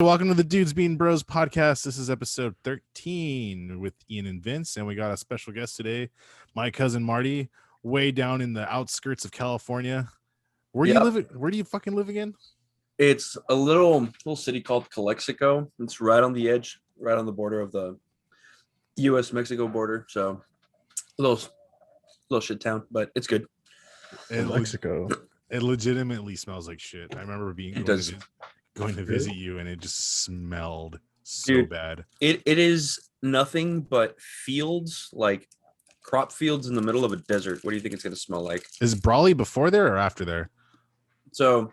Welcome to the Dudes Being Bros podcast. This is episode 13 with Ian and Vince, and we got a special guest today, my cousin Marty, way down in the outskirts of California. Where do you live? Where do you fucking live again? It's a little city called Calexico. It's right on the edge, right on the border of the U.S.-Mexico border. So a little shit town, but it's good. Calexico. It legitimately smells like shit. I remember going to visit you, and it just smelled so bad. It is nothing but fields, like crop fields in the middle of a desert. What do you think it's going to smell like? Is Brawley before there or after there? So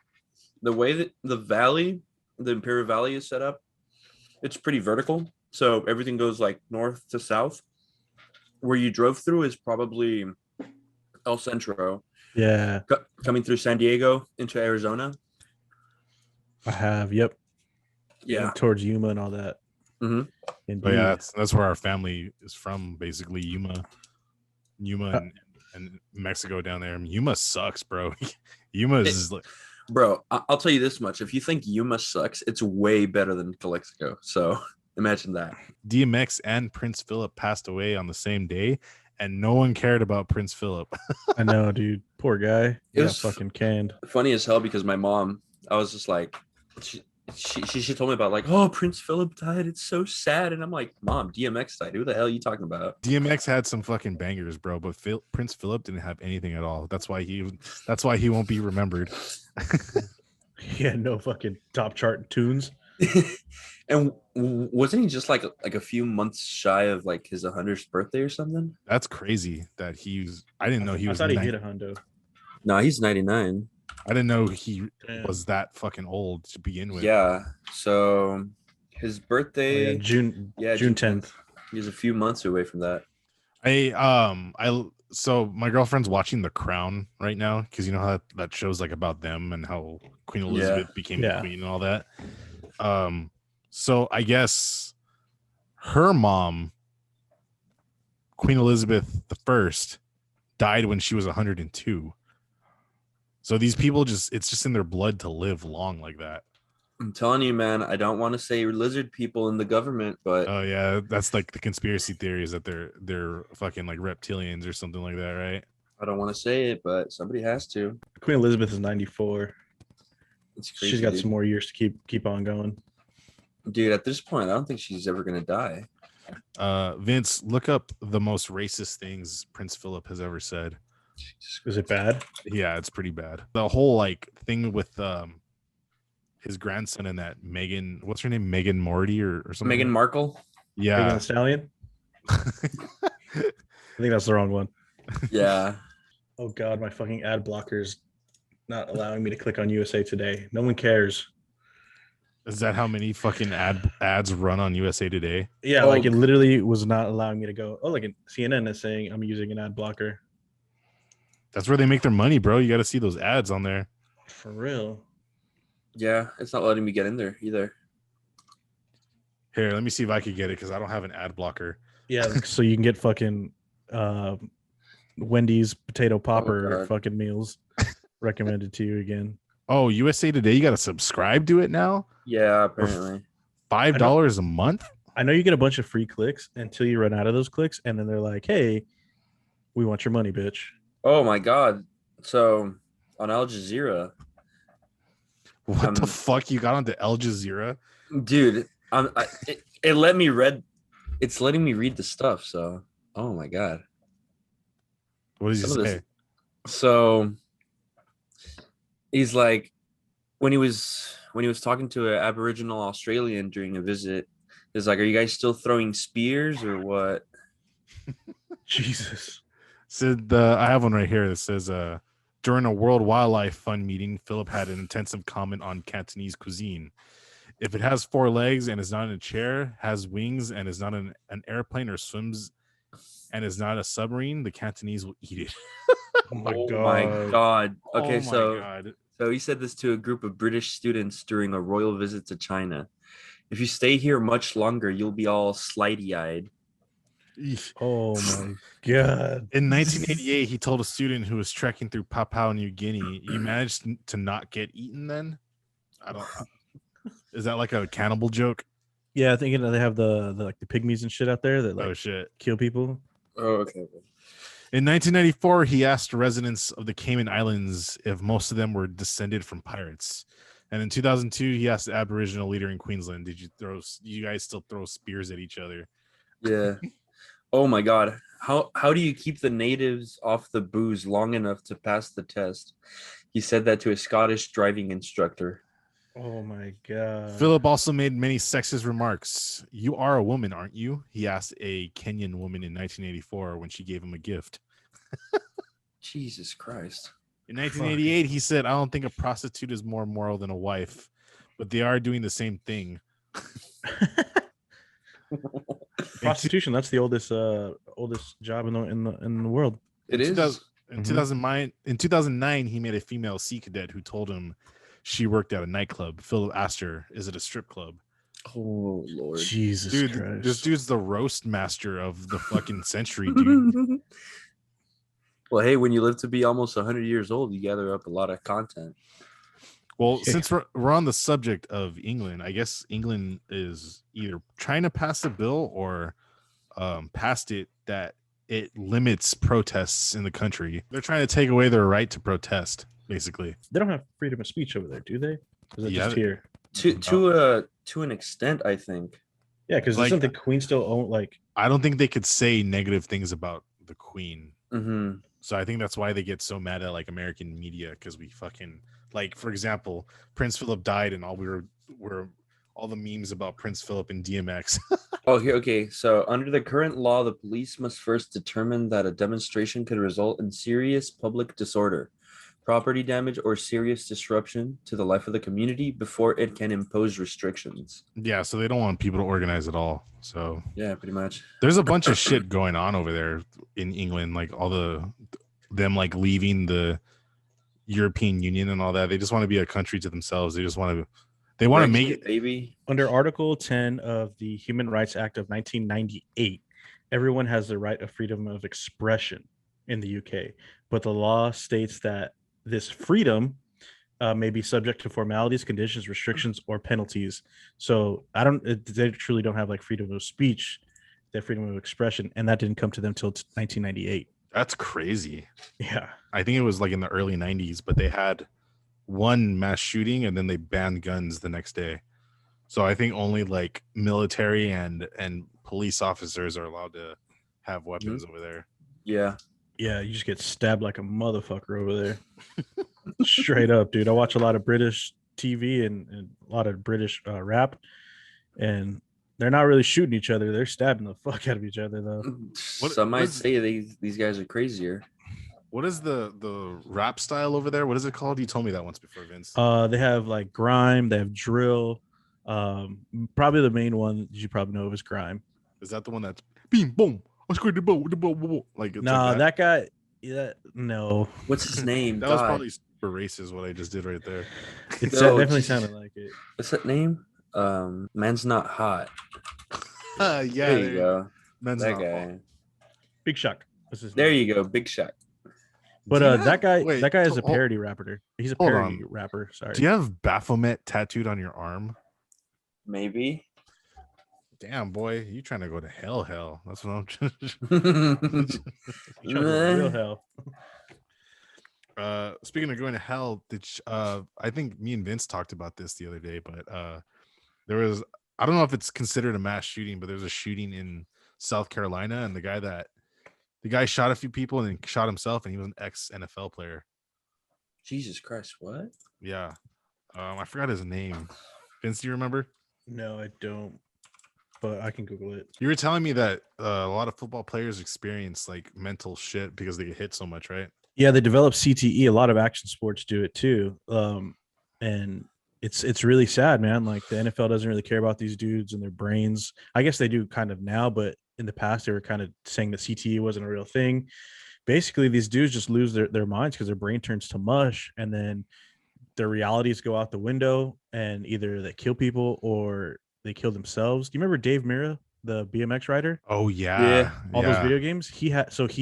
the way that the Imperial Valley is set up, it's pretty vertical. So everything goes like north to south. Where you drove through is probably El Centro. Yeah. Coming through San Diego into Arizona. I have, yep. Yeah. Towards Yuma and all that. Mm-hmm. Oh yeah, that's where our family is from, basically. Yuma and Mexico down there. I mean, Yuma sucks, bro. Yuma is like, bro, I'll tell you this much. If you think Yuma sucks, it's way better than Calexico. So imagine that. DMX and Prince Philip passed away on the same day, and no one cared about Prince Philip. I know, dude. Poor guy. It was fucking canned. Funny as hell because my mom, I was just like, she told me about like, oh, Prince Philip died. It's so sad. And I'm like, Mom, DMX died. Who the hell are you talking about? DMX had some fucking bangers, bro, but Prince Philip didn't have anything at all. That's why he won't be remembered. He had no fucking top chart tunes. And wasn't he just like a few months shy of like his 100th birthday or something? That's crazy that I didn't know he was. I thought he hit 100. No, he's 99. I didn't know he was that fucking old to begin with. Yeah. So his birthday, June 10th. He's a few months away from that. So my girlfriend's watching The Crown right now because you know how that show's like about them and how Queen Elizabeth became the queen and all that. So I guess her mom, Queen Elizabeth I, died when she was 102. So these people it's just in their blood to live long like that. I'm telling you, man, I don't want to say lizard people in the government, but oh yeah, that's like the conspiracy theories that they're fucking like reptilians or something like that, right? I don't want to say it, but somebody has to. Queen Elizabeth is 94. It's crazy, she's got some more years to keep on going. Dude, at this point, I don't think she's ever gonna die. Vince, look up the most racist things Prince Philip has ever said. Is it bad? Yeah, it's pretty bad. The whole like thing with his grandson and that Megan, what's her name? Megan Morty or something. Meghan Markle. Yeah. Megan Thee Stallion. I think that's the wrong one. Yeah. Oh God, my fucking ad blocker's not allowing me to click on USA Today. No one cares. Is that how many fucking ads run on USA Today? Yeah, like it literally was not allowing me to go. Oh, like CNN is saying I'm using an ad blocker. That's where they make their money, bro. You got to see those ads on there. For real. Yeah, it's not letting me get in there either. Here, let me see if I could get it because I don't have an ad blocker. Yeah, so you can get fucking Wendy's potato popper fucking meals recommended to you again. Oh, USA Today, you got to subscribe to it now? Yeah, apparently. $5 a month? I know you get a bunch of free clicks until you run out of those clicks, and then they're like, hey, we want your money, bitch. Oh, my God. So, on Al Jazeera. What the fuck? You got onto Al Jazeera? Dude, it let me read. It's letting me read the stuff, so, oh, my God. What does he say? So, he's like, when he was talking to an Aboriginal Australian during a visit, he's like, are you guys still throwing spears or what? Jesus. Said I have one right here that says during a World Wildlife Fund meeting, Philip had an intensive comment on Cantonese cuisine. If it has 4 legs and is not in a chair, has wings and is not an airplane or swims and is not a submarine, the Cantonese will eat it. Oh my God. Okay, God. So he said this to a group of British students during a royal visit to China. If you stay here much longer, you'll be all slidey-eyed. Oh my God. In 1988, he told a student who was trekking through Papua New Guinea, you managed to not get eaten then? Is that like a cannibal joke? Yeah, I think they have the like the pygmies and shit out there that like shit kill people. Oh, okay. In 1994, he asked residents of the Cayman Islands if most of them were descended from pirates. And in 2002, he asked the Aboriginal leader in Queensland, "Did you guys still throw spears at each other?" Yeah. Oh my God. How do you keep the natives off the booze long enough to pass the test? He said that to a Scottish driving instructor. Oh my God. Philip also made many sexist remarks. "You are a woman, aren't you?" he asked a Kenyan woman in 1984 when she gave him a gift. Jesus Christ. In 1988, he said, "I don't think a prostitute is more moral than a wife, but they are doing the same thing." Prostitution, that's the oldest job in the world. It is. In 2009, he met a female sea cadet who told him she worked at a nightclub. Philip asked her, "Is it a strip club?" Oh Lord. Jesus Christ. This dude's the roast master of the fucking century, dude. Well, hey, when you live to be almost 100 years old, you gather up a lot of content. Well, since we're on the subject of England, I guess England is either trying to pass a bill or passed it that it limits protests in the country. They're trying to take away their right to protest, basically. They don't have freedom of speech over there, do they? Is it just here? To an extent, I think. Yeah, because like, isn't the Queen still own like? I don't think they could say negative things about the Queen. Mm-hmm. So I think that's why they get so mad at like American media, because we fucking like, for example, Prince Philip died and all were all the memes about Prince Philip and DMX. Oh, here, okay. So under the current law, the police must first determine that a demonstration could result in serious public disorder, property damage, or serious disruption to the life of the community before it can impose restrictions. Yeah, so they don't want people to organize at all. So yeah, pretty much. There's a bunch of shit going on over there in England, like all them like leaving the European Union and all that. They just want to be a country to themselves. They want to make it, baby. Under Article 10 of the Human Rights Act of 1998, everyone has the right of freedom of expression in the UK, but the law states that this freedom may be subject to formalities, conditions, restrictions, or penalties. So they truly don't have like freedom of speech, their freedom of expression, and that didn't come to them till 1998. That's crazy. Yeah, I think it was like in the early 90s, but they had one mass shooting and then they banned guns the next day. So I think only like military and police officers are allowed to have weapons over there. Yeah. Yeah, you just get stabbed like a motherfucker over there. Straight up, dude. I watch a lot of British TV and a lot of British rap, and they're not really shooting each other. They're stabbing the fuck out of each other, though. Some might say these guys are crazier. What is the rap style over there? What is it called? You told me that once before, Vince. They have like grime. They have drill. Probably the main one you probably know of is grime. Is that the one that's beam boom? Like no, that guy. Yeah, no. What's his name? That was probably super racist. What I just did right there. It definitely sounded like it. What's that name? Man's Not Hot. Yeah, there you go. Man's that Not guy. Hot. Big Shaq. What's his there name? You go, Big Shaq. But that guy is a parody rapper. He's a parody rapper. Sorry. Do you have Baphomet tattooed on your arm? Maybe. Damn, boy, you trying to go to hell? That's what I'm trying to real hell. Speaking of going to hell, I think me and Vince talked about this the other day, but there was, I don't know if it's considered a mass shooting, but there's a shooting in South Carolina, and the guy shot a few people and then shot himself, and he was an ex-NFL player. Jesus Christ, what? Yeah. I forgot his name. Vince, do you remember? No, I don't. But I can Google it. You were telling me that a lot of football players experience like mental shit because they get hit so much, right? Yeah, they develop CTE. A lot of action sports do it too. And it's really sad, man. Like the NFL doesn't really care about these dudes and their brains. I guess they do kind of now, but in the past they were kind of saying that CTE wasn't a real thing. Basically, these dudes just lose their minds because their brain turns to mush, and then their realities go out the window, and either they kill people or they kill themselves. Do you remember Dave Mirra, the BMX rider? Oh yeah. All those video games. He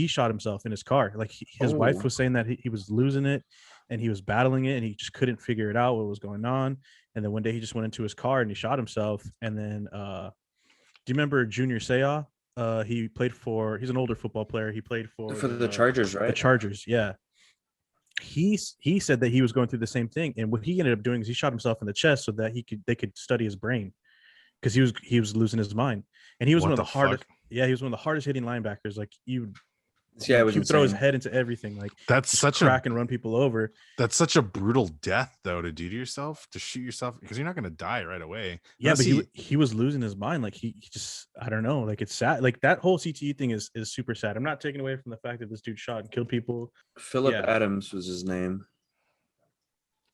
shot himself in his car. Like his wife was saying that he was losing it. and he was battling it, and he just couldn't figure it out what was going on. And then one day he just went into his car and he shot himself. And then, do you remember Junior Seau? He's an older football player. He played for the Chargers, right? The Chargers, yeah. He said that he was going through the same thing, and what he ended up doing is he shot himself in the chest so that they could study his brain, because he was losing his mind. And he was one of the hardest. Yeah, he was one of the hardest hitting linebackers. Like you would throw his head into everything. Like that's such crack and run people over. That's such a brutal death, though, to do to yourself, to shoot yourself, because you're not going to die right away. Yeah, but he was losing his mind. Like he just, I don't know. Like it's sad. Like that whole CTE thing is super sad. I'm not taking away from the fact that this dude shot and killed people. Philip Adams was his name.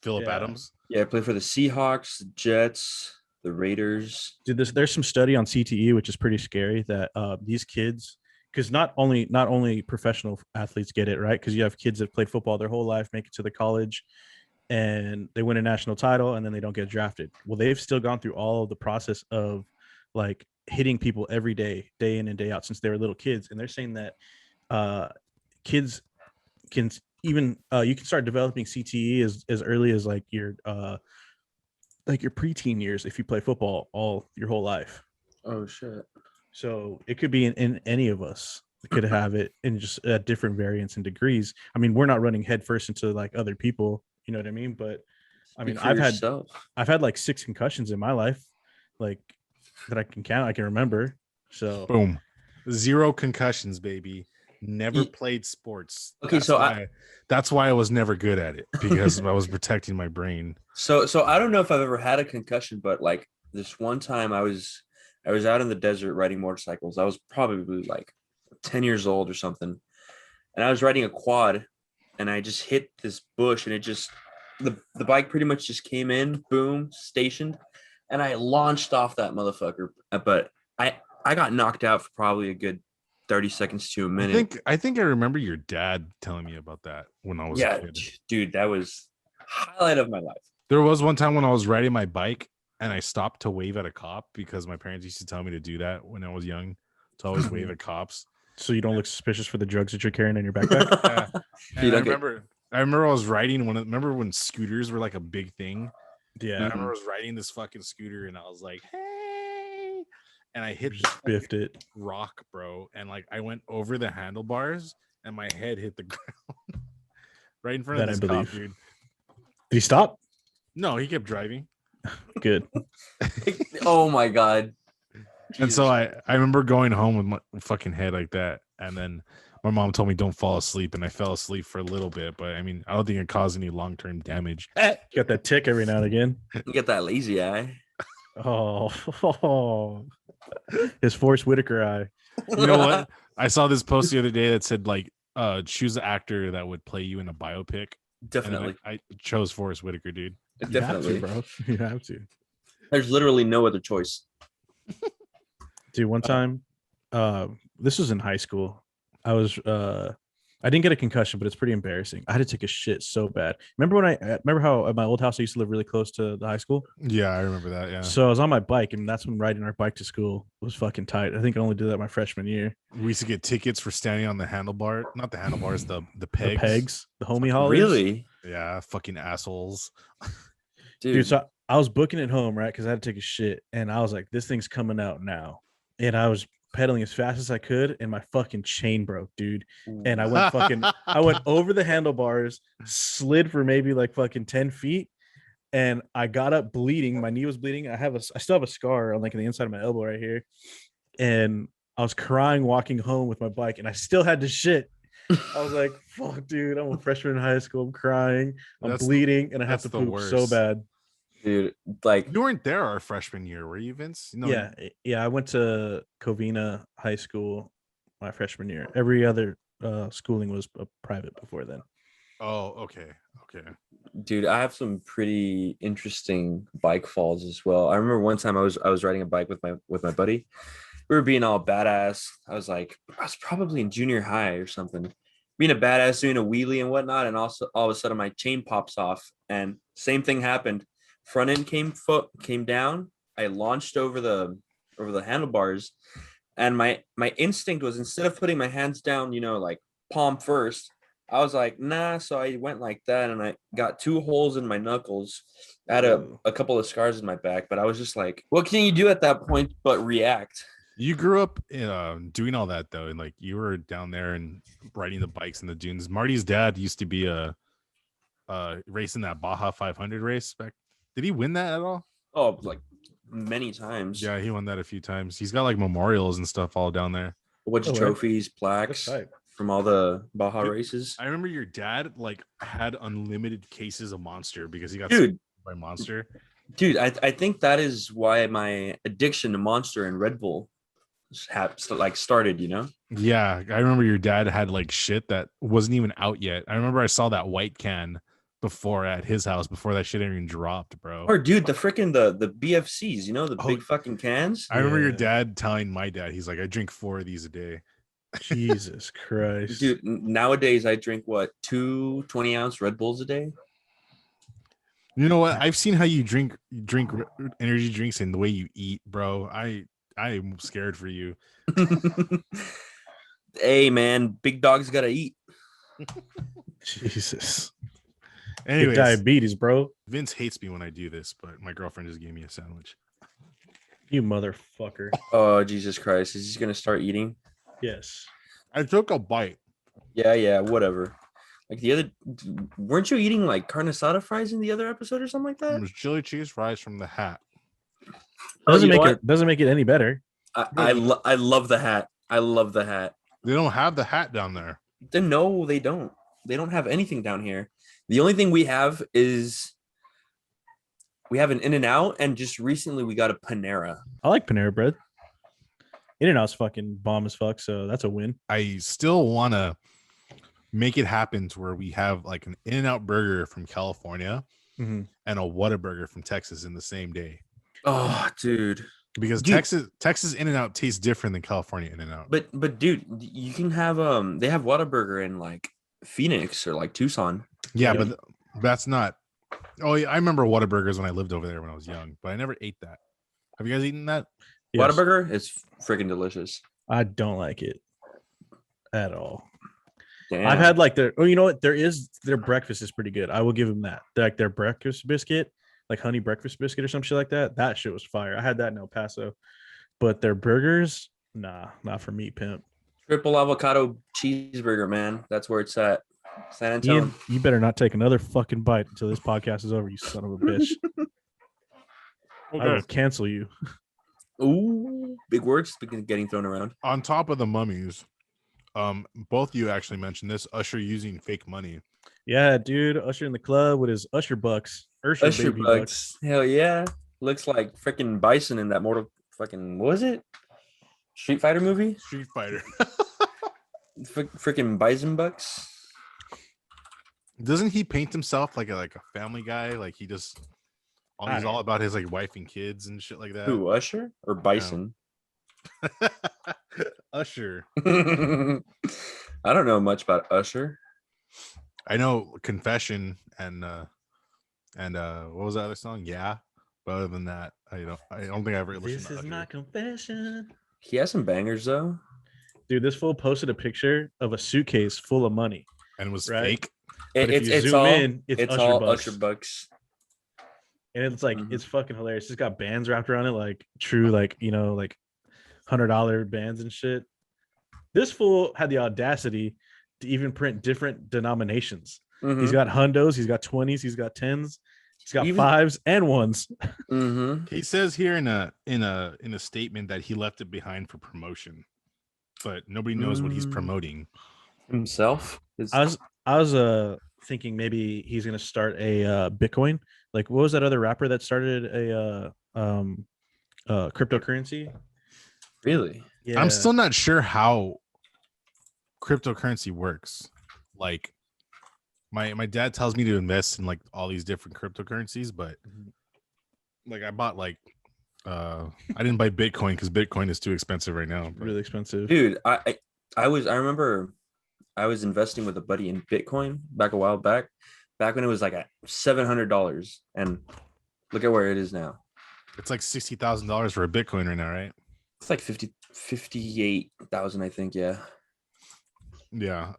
Philip Adams. Yeah, played for the Seahawks, the Jets, the Raiders. Dude, there's some study on CTE, which is pretty scary, that these kids, because not only professional athletes get it, right? Because you have kids that play football their whole life, make it to the college, and they win a national title, and then they don't get drafted. Well, they've still gone through all of the process of like hitting people every day, day in and day out, since they were little kids. And they're saying that kids can even you can start developing CTE as early as like your preteen years if you play football all your whole life. Oh shit. So it could be in any of us could have it in just different variants and degrees. I mean, we're not running headfirst into like other people, you know what I mean? But I mean, I've had like 6 concussions in my life, like that I can count, I can remember. So boom, 0 concussions, baby. Never played sports. Okay, that's why I was never good at it, because I was protecting my brain. So I don't know if I've ever had a concussion, but like this one time I was out in the desert riding motorcycles. I was probably like 10 years old or something. And I was riding a quad and I just hit this bush, and it just, the bike pretty much just came in, boom, stationed. And I launched off that motherfucker. But I got knocked out for probably a good 30 seconds to a minute. I think I remember your dad telling me about that when I was a kid. Dude, that was highlight of my life. There was one time when I was riding my bike and I stopped to wave at a cop, because my parents used to tell me to do that when I was young, to always wave at cops. So you don't look suspicious for the drugs that you're carrying in your backpack. Dude, I remember I was riding remember when scooters were like a big thing? Yeah. And I remember I was riding this fucking scooter and I was like, hey, and I hit biffed it rock, bro. And like I went over the handlebars and my head hit the ground right in front of this cop, dude. Did he stop? No, he kept driving. Good. Oh my God. Jesus. And so I remember going home with my fucking head like that. And then my mom told me don't fall asleep. And I fell asleep for a little bit. But I mean, I don't think it caused any long-term damage. You got that tick every now and again. You get that lazy eye. Oh. His Forrest Whitaker eye. You know what? I saw this post the other day that said like choose an actor that would play you in a biopic. Definitely. I chose Forrest Whitaker, dude. Definitely, you have to, bro. You have to. There's literally no other choice. Dude, one time, this was in high school. I didn't get a concussion, but it's pretty embarrassing. I had to take a shit so bad. Remember how at my old house I used to live really close to the high school? Yeah, I remember that. Yeah. So I was on my bike, and that's when riding our bike to school was fucking tight. I think I only did that my freshman year. We used to get tickets for standing on the handlebar, not the handlebars, the pegs. The pegs, the homie haulers. Really? Yeah, fucking assholes. Dude, so I was booking it home, right? Because I had to take a shit, and I was like, "This thing's coming out now," and I was pedaling as fast as I could, and my fucking chain broke, dude. And I went over the handlebars, slid for maybe like fucking 10 feet, and I got up bleeding. My knee was bleeding. I still have a scar on like the inside of my elbow right here, and I was crying walking home with my bike, and I still had to shit. I was like, "Fuck, dude! I'm a freshman in high school. I'm crying. I'm bleeding, and I have to poop so bad." Dude, like you weren't there our freshman year, were you, Vince? No. Yeah. I went to Covina High School my freshman year. Every other schooling was private before then. Oh, okay. Dude, I have some pretty interesting bike falls as well. I remember one time I was riding a bike with my buddy. We were being all badass. I was probably in junior high or something, being a badass, doing a wheelie and whatnot. And also all of a sudden my chain pops off, and same thing happened. Front end came down. I launched over the handlebars, and my instinct was, instead of putting my hands down, like palm first, I was like, nah. So I went like that, and I got 2 holes in my knuckles. I had a couple of scars in my back, but I was just like, what can you do at that point but react? You grew up doing all that though, and like you were down there and riding the bikes in the dunes. Marty's dad used to be racing that Baja 500 race back. Did he win that at all? Oh, like many times. Yeah, he won that a few times. He's got like memorials and stuff all down there. A bunch of trophies, plaques from all the Baja races. I remember your dad like had unlimited cases of Monster because he got by Monster. Dude, I think that is why my addiction to Monster and Red Bull started, you know? Yeah, I remember your dad had like shit that wasn't even out yet. I remember I saw that white can before at his house before that shit even dropped, bro. Or dude, the freaking the BFCs, you know, the big fucking cans. I remember your dad telling my dad, he's like, I drink 4 of these a day. Jesus Christ, dude. Nowadays I drink 2 20-ounce Red Bulls a day. You know what? I've seen how you drink energy drinks and the way you eat, bro. I'm scared for you. Hey man, big dogs gotta eat. Jesus. Anyways, diabetes, bro. Vince hates me when I do this, but my girlfriend just gave me a sandwich. You motherfucker. Oh, Jesus Christ. Is he gonna start eating? Yes. I took a bite. Yeah, whatever. Like weren't you eating like carne asada fries in the other episode or something like that? It was chili cheese fries from the hat. Doesn't make it any better. I love the hat. I love the hat. They don't have the hat down there. No, they don't. They don't have anything down here. The only thing we have is we have an In-N-Out, and just recently we got a Panera. I like Panera bread. In-N-Out's fucking bomb as fuck, so that's a win. I still want to make it happen to where we have like an In-N-Out burger from California and a Whataburger from Texas in the same day. Oh, dude. Because Texas In-N-Out tastes different than California In-N-Out. But dude, you can have they have Whataburger in like Phoenix or like Tucson. Yeah, but that's not. Oh, yeah, I remember Whataburgers when I lived over there when I was young, but I never ate that. Have you guys eaten that? Yes. Whataburger is freaking delicious. I don't like it at all. Damn. I've had like you know what? Their breakfast is pretty good. I will give them that. Like their breakfast biscuit, like honey breakfast biscuit or some shit like that. That shit was fire. I had that in El Paso, but their burgers, nah, not for me, pimp. Triple avocado cheeseburger, man. That's where it's at. San Antonio. Ian, you better not take another fucking bite until this podcast is over, you son of a bitch. Okay. I will cancel you. Ooh, big words getting thrown around. On top of the mummies, both you actually mentioned this, Usher using fake money. Yeah, dude, Usher in the club with his Usher bucks. Usher bucks. Hell yeah. Looks like freaking Bison in that Mortal fucking, what was it? Street Fighter movie? Street Fighter. Freaking Bison bucks. Doesn't he paint himself like a family guy? Like he's all about his like wife and kids and shit like that. Who, Usher or Bison? No. Usher. I don't know much about Usher. I know Confession and what was that other song? Yeah. But other than that, I don't think I ever listened to Usher. This is my confession. He has some bangers though. Dude, this fool posted a picture of a suitcase full of money. And it was fake. It's all Usher bucks. And it's like it's fucking hilarious. It's got bands wrapped around it, like true, like you know, like $100 bands and shit. This fool had the audacity to even print different denominations. He's got hundos, he's got 20s, he's got 10s, he's got 5s and 1s. He says here in a statement that he left it behind for promotion, but nobody knows what he's promoting. Himself. I was thinking maybe he's gonna start a Bitcoin. Like what was that other rapper that started a cryptocurrency? Really? Yeah. I'm still not sure how cryptocurrency works. Like my dad tells me to invest in like all these different cryptocurrencies, but like I bought like I didn't buy Bitcoin because Bitcoin is too expensive right now. But... Really expensive. Dude, I remember I was investing with a buddy in Bitcoin back a while back when it was like at $700, and look at where it is now. It's like $60,000 for a Bitcoin right now, right? It's like 58,000, I think. Yeah. Yeah.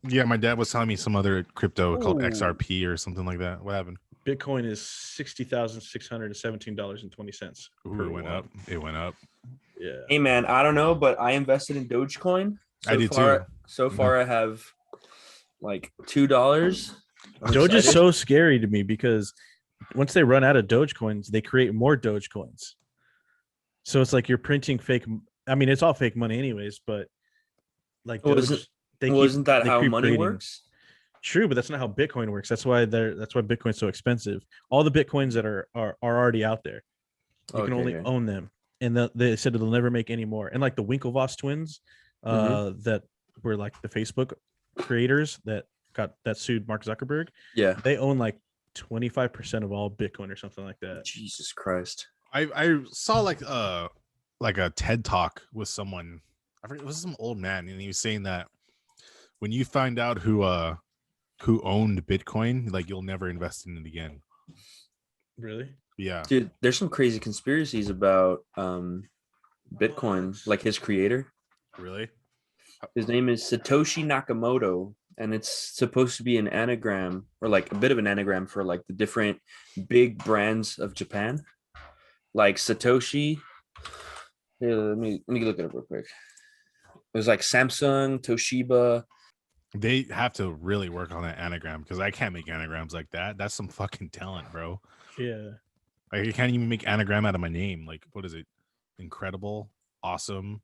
Yeah, my dad was telling me some other crypto called XRP or something like that. What happened? Bitcoin is $60,617.20 per it went one. up. It went up. Yeah. Hey man, I don't know, but I invested in Dogecoin. I did too. So far, I have like $2. Doge is so scary to me because once they run out of Dogecoins, they create more Dogecoins. So it's like you're printing fake. I mean, it's all fake money, anyways. But like, isn't that how money works? True, but that's not how Bitcoin works. That's why Bitcoin's so expensive. All the Bitcoins that are already out there, you can only own them, and they said they'll never make any more. And like the Winklevoss twins, that were like the Facebook creators that sued Mark Zuckerberg. Yeah, they own like 25% of all Bitcoin or something like that. Jesus Christ! I saw like a TED talk with someone. I forget, it was some old man, and he was saying that when you find out who owned Bitcoin, like you'll never invest in it again. Really? Yeah, dude. There's some crazy conspiracies about Bitcoin, like his creator. Really? His name is Satoshi Nakamoto, and it's supposed to be an anagram, or like a bit of an anagram for like the different big brands of Japan. Like Satoshi. Here, let me look it up real quick. It was like Samsung, Toshiba. They have to really work on that anagram because I can't make anagrams like that. That's some fucking talent, bro. Yeah. Like I can't even make anagram out of my name. Like, what is it? Incredible, awesome,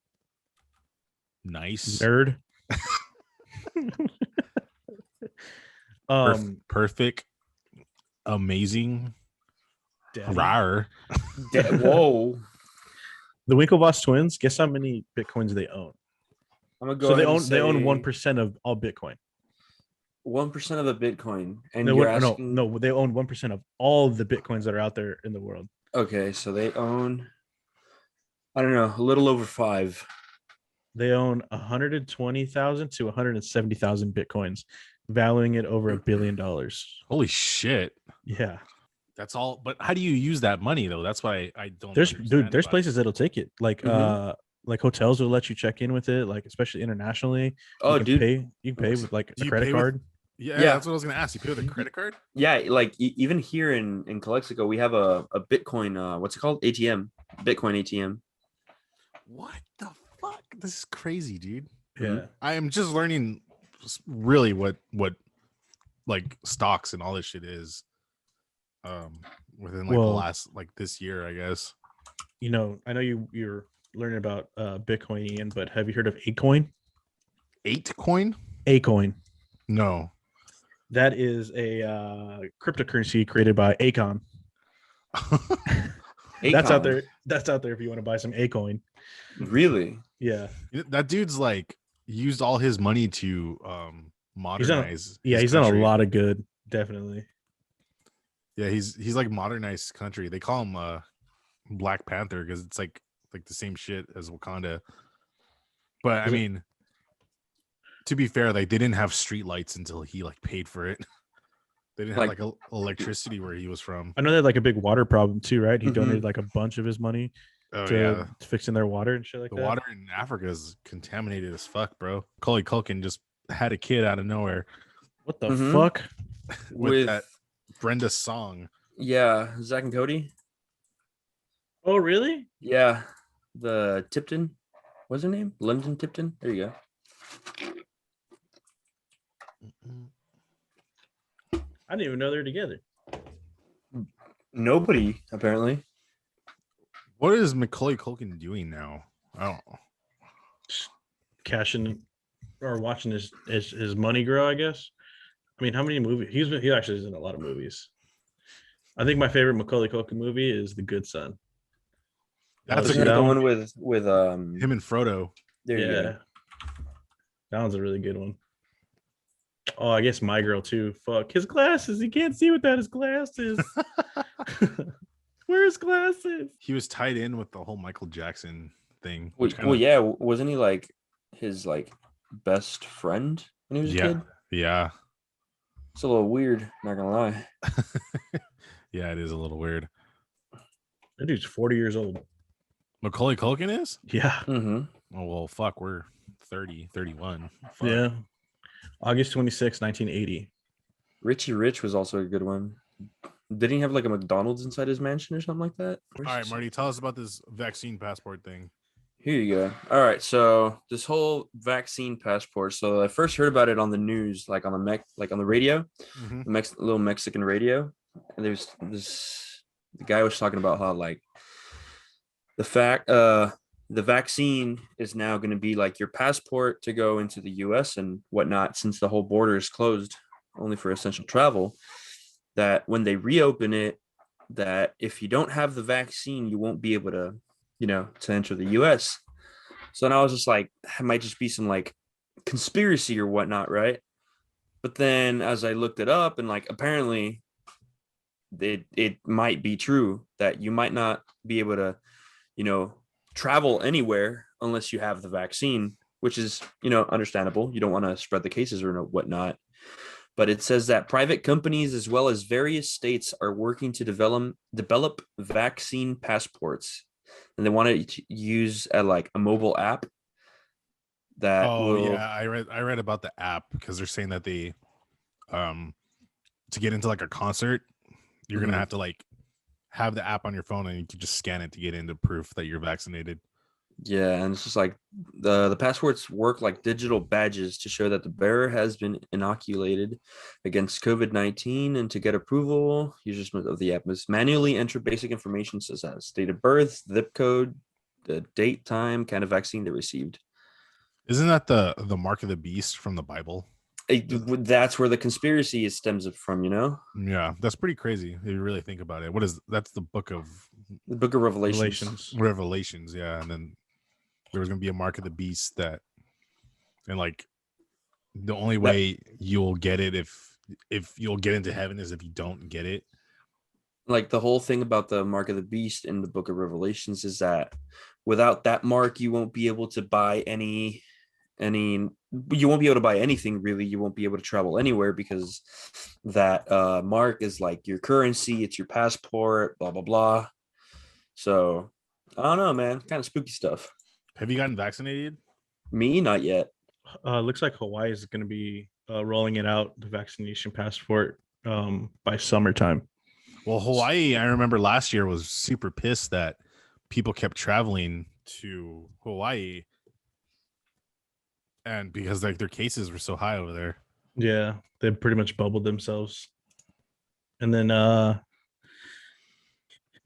nice, nerd. Perfect, amazing, rar. Whoa. The Winklevoss twins, guess how many Bitcoins they own? I'm gonna go. So they own 1% of all Bitcoin. 1% of the Bitcoin, and no, they own 1% of all the Bitcoins that are out there in the world. Okay, so they own, I don't know, a little over 5. They own 120,000 to 170,000 Bitcoins, valuing it over $1 billion. Holy shit! Yeah, that's all. But how do you use that money though? That's why I don't. There's places that'll take it. Like like hotels will let you check in with it, like especially internationally. You can pay with like a credit card. Yeah, that's what I was gonna ask. You pay with a credit card? Yeah, like even here in Calexico, we have a Bitcoin. What's it called? ATM. Bitcoin ATM. What the fuck? This is crazy, dude. Yeah, I am just learning really what like stocks and all this shit is. Within like the last like this year, I guess. You know, I know you're learning about Bitcoin, Ian, but have you heard of ApeCoin? ApeCoin? ApeCoin. No. That is a cryptocurrency created by Akon. That's out there. That's out there if you want to buy some ApeCoin. Really? Yeah. That dude's like used all his money to modernize. He's done a lot of good, definitely. Yeah, he's like modernized country. They call him Black Panther because it's like the same shit as Wakanda. But I mean, to be fair, like they didn't have street lights until he like paid for it. They didn't have like electricity where he was from. I know they had like a big water problem too, right? He donated like a bunch of his money to fixing their water and shit like that. The water in Africa is contaminated as fuck, bro. Macaulay Culkin just had a kid out of nowhere. What the fuck? with that Brenda song. Yeah, Zach and Cody. Oh, really? Yeah, the Tipton. What's her name? London Tipton. There you go. I didn't even know they're together. Nobody, apparently. What is Macaulay Culkin doing now? I don't know. Cashing or watching his money grow, I guess. I mean, how many movies? He actually is in a lot of movies. I think my favorite Macaulay Culkin movie is The Good Son. That's a good one with him and Frodo. There you go. That one's a really good one. Oh, I guess My Girl too. Fuck his glasses. He can't see without his glasses. Where are his glasses? He was tied in with the whole Michael Jackson thing. Yeah, wasn't he like his like best friend when he was a kid? Yeah. It's a little weird, not gonna lie. Yeah, it is a little weird. That dude's 40 years old. Macaulay Culkin is? Yeah. Mm-hmm. Oh, well, fuck, we're 30, 31. Fuck. Yeah. August 26, 1980. Richie Rich was also a good one. Didn't he have like a McDonald's inside his mansion or something like that? All right, Marty, tell us about this vaccine passport thing. Here you go. All right, so this whole vaccine passport. So I first heard about it on the news, like on the radio, little Mexican radio. And there's this the guy was talking about how like the vaccine is now going to be like your passport to go into the U.S. and whatnot, since the whole border is closed only for essential travel. That when they reopen it, that if you don't have the vaccine, you won't be able to, to enter the U.S. So now I was just like, it might just be some like conspiracy or whatnot, right? But then as I looked it up, and like apparently it might be true that you might not be able to, travel anywhere unless you have the vaccine, which is, understandable. You don't want to spread the cases or whatnot. But it says that private companies as well as various states are working to develop vaccine passports, and they want to use a mobile app that. Yeah, I read about the app because they're saying that they, to get into like a concert, you're gonna have to like have the app on your phone and you can just scan it to get into proof that you're vaccinated. Yeah, and it's just like the passports work like digital badges to show that the bearer has been inoculated against COVID-19, and to get approval, users of the app must manually enter basic information such as date of birth, zip code, the date, time, kind of vaccine they received. Isn't that the mark of the beast from the Bible? That's where the conspiracy stems from, Yeah, that's pretty crazy if you really think about it. That's the book of Revelations. Yeah, and then there was gonna be a mark of the beast and like the only way you'll get it if you'll get into heaven is if you don't get it. Like the whole thing about the mark of the beast in the book of Revelations is that without that mark, you won't be able to buy you won't be able to buy anything really. You won't be able to travel anywhere because that mark is like your currency. It's your passport, blah, blah, blah. So I don't know, man, kind of spooky stuff. Have you gotten vaccinated? Me, not yet. Looks like Hawaii is going to be rolling it out, the vaccination passport, by summertime. Well, Hawaii, I remember last year was super pissed that people kept traveling to Hawaii, and because like their cases were so high over there. Yeah, they pretty much bubbled themselves. And then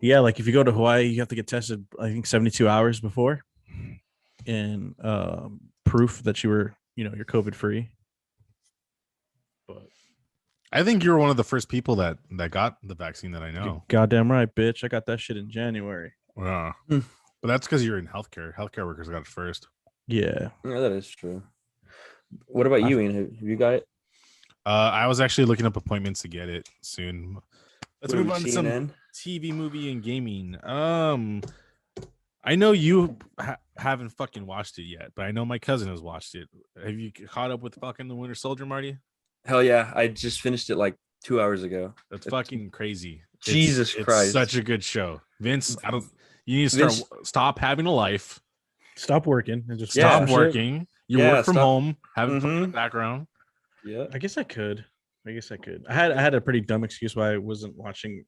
yeah, like if you go to Hawaii, you have to get tested, I think 72 hours before, and proof that you're COVID free. But I think you're one of the first people that got the vaccine that I know. You're goddamn right, bitch. I got that shit in January. Yeah. But that's because you're in healthcare. Healthcare workers got it first. Yeah, that is true. What about you, Ian? Have you got it? I was actually looking up appointments to get it soon. Let's move on to some TV, movie, and gaming. I know you haven't fucking watched it yet, but I know my cousin has watched it. Have you caught up with fucking The Winter Soldier, Marty? Hell yeah. I just finished it like 2 hours ago. That's fucking crazy. Jesus Christ. It's such a good show. Vince, you need to stop having a life. Stop working and just stop working. You work from home, having fun in the background. Yeah. I guess I could. I had a pretty dumb excuse why I wasn't watching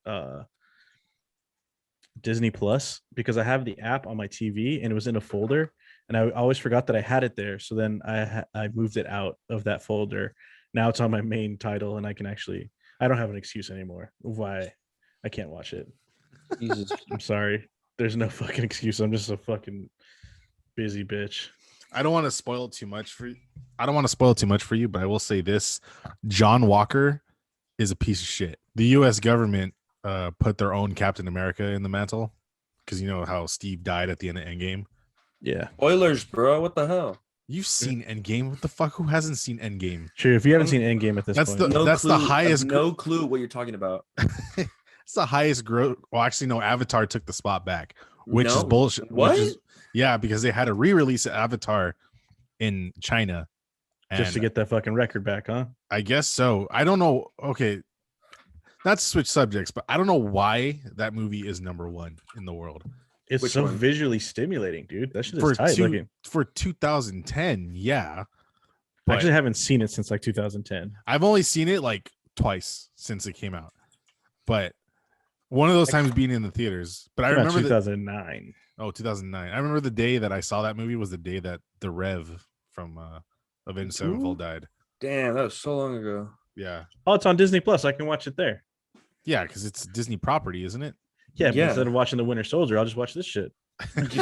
Disney Plus, because I have the app on my TV and it was in a folder and I always forgot that I had it there. So then I moved it out of that folder. Now it's on my main title and I don't have an excuse anymore of why I can't watch it. Jesus. I'm sorry. There's no fucking excuse. I'm just a fucking busy bitch. I don't want to spoil too much for you, but I will say this: John Walker is a piece of shit. The U.S. government put their own Captain America in the mantle because you know how Steve died at the end of Endgame. Yeah, Spoilers, bro. What the hell? You've seen Endgame? What the fuck? Who hasn't seen Endgame? Sure, if you haven't seen Endgame at this point, that's the highest. No clue what you're talking about. It's the highest growth. Well, actually, no. Avatar took the spot back, which is bullshit. What? Yeah, because they had to re-release Avatar in China just to get that fucking record back, huh? I guess so. I don't know. Okay, not to switch subjects, but I don't know why that movie is number one in the world. It's so visually stimulating, dude. That shit is tight looking. For 2010, yeah. I actually haven't seen it since like 2010. I've only seen it like twice since it came out, but one of those times being in the theaters. But I remember 2009. 2009. I remember the day that I saw that movie was the day that the Rev from Avenged Sevenfold died. Damn, that was so long ago. Yeah. Oh, it's on Disney Plus. I can watch it there. Yeah, because it's Disney property, isn't it? Yeah, but instead of watching The Winter Soldier, I'll just watch this shit.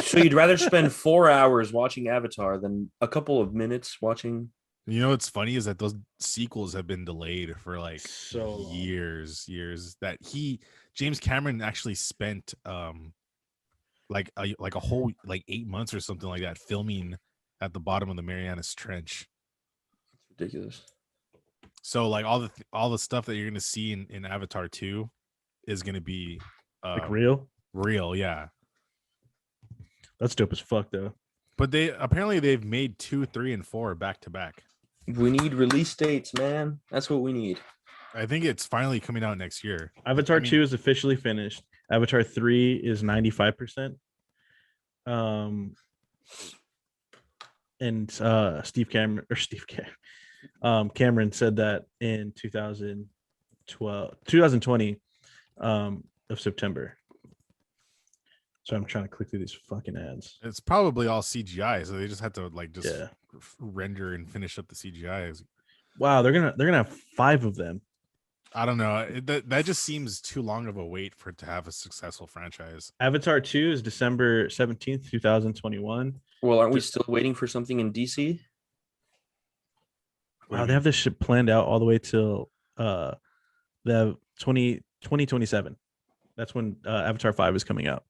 So you'd rather spend 4 hours watching Avatar than a couple of minutes watching? You know what's funny is that those sequels have been delayed for like so years. That James Cameron actually spent like a whole like 8 months or something like that filming at the bottom of the Marianas Trench. It's ridiculous. So like all the stuff that you're gonna see in Avatar 2 is gonna be like real, yeah. That's dope as fuck though. But they've made 2, 3, and 4 back to back. We need release dates, man. That's what we need. I think it's finally coming out next year. Avatar 2 is officially finished. Avatar 3 is 95%. And Cameron said that in 2020 of September. So I'm trying to click through these fucking ads. It's probably all CGI, so they just have to like render and finish up the CGI. Wow, they're gonna have 5 of them. I don't know. That just seems too long of a wait for it to have a successful franchise. Avatar 2 is December 17th, 2021. Well, aren't we still waiting for something in DC? Wow, they have this shit planned out all the way till the 2027. That's when Avatar 5 is coming out.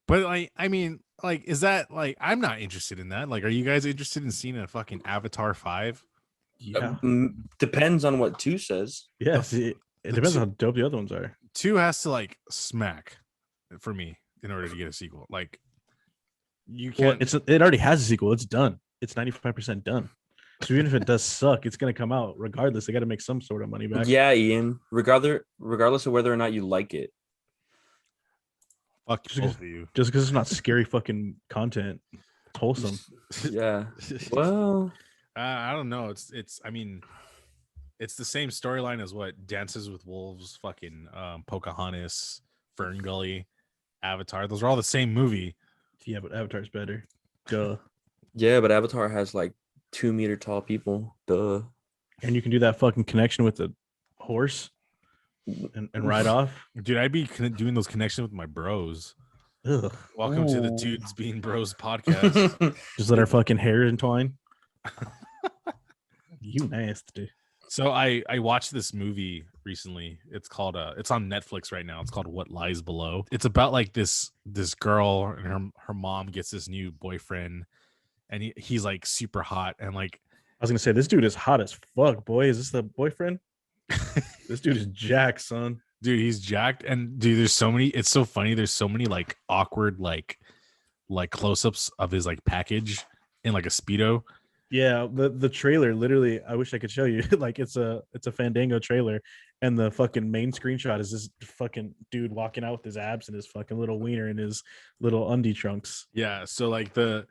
But like, I mean, like, is that like, I'm not interested in that. Like, are you guys interested in seeing a fucking Avatar 5? Yeah. Depends on what 2 says. Yeah. It depends on how dope the other ones are. 2 has to like smack for me in order to get a sequel. Like, you can't. Well, it already has a sequel. It's done. It's 95% done. So even if it does suck, it's gonna come out regardless. They got to make some sort of money back. Yeah, Ian. Regardless of whether or not you like it. Fuck both of you. Just because it's not scary fucking content. It's wholesome. Yeah. Well, I don't know. I mean, it's the same storyline as what Dances with Wolves, fucking Pocahontas, Fern Gully, Avatar. Those are all the same movie. Yeah, but Avatar's better. Duh. Yeah, but Avatar has like 2-meter tall people. Duh. And you can do that fucking connection with the horse and ride off. Dude, I'd be doing those connections with my bros. Ugh. Welcome to the Dudes Being Bros podcast. Just let our fucking hair entwine. You nasty. So I watched this movie recently. It's called it's on Netflix right now. It's called What Lies Below. It's about like this girl and her mom gets this new boyfriend, and he's like super hot, and like I was gonna say this dude is hot as fuck, boy. Is this the boyfriend? This dude is jacked, son. Dude, he's jacked, and dude, there's so many. It's so funny. There's so many like awkward like close-ups of his like package in like a Speedo. Yeah, the trailer literally. I wish I could show you. Like it's a Fandango trailer, and the fucking main screenshot is this fucking dude walking out with his abs and his fucking little wiener and his little undie trunks. Yeah, so like the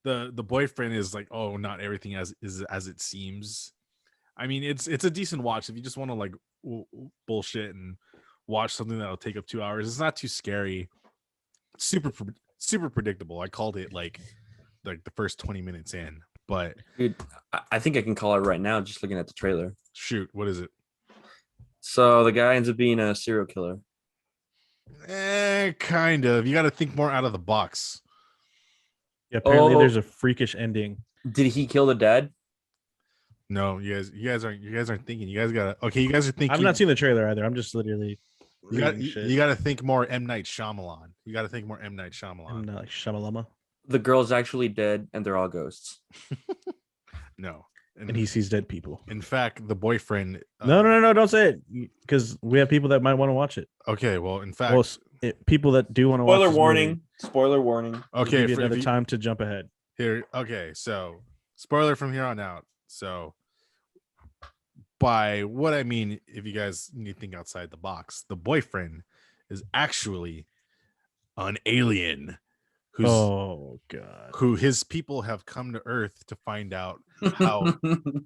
boyfriend is like, oh, not everything as it seems. I mean, it's a decent watch if you just want to like bullshit and watch something that'll take up 2 hours. It's not too scary. Super predictable. I called it like the first 20 minutes in. But dude, I think I can call it right now just looking at the trailer. Shoot, what is it? So the guy ends up being a serial killer. Kind of. You got to think more out of the box. Yeah, apparently there's a freakish ending. Did he kill the dad? No, you guys aren't thinking. You guys gotta. Okay, you guys are thinking. I've not seen the trailer either. I'm just literally. You got to think more M. Night Shyamalan. You got to think more M. Night Shyamalan. M. Night Shyamalama. The girl's actually dead, and they're all ghosts. No, and he sees dead people. In fact, the boyfriend. No! Don't say it, because we have people that might want to watch it. Okay, well, in fact, people that do want to watch. Spoiler warning. Okay, for another time to jump ahead. Here, okay, so spoiler from here on out. So, by what I mean, if you guys need to think outside the box, the boyfriend is actually an alien. Who's god. who his people have come to Earth to find out how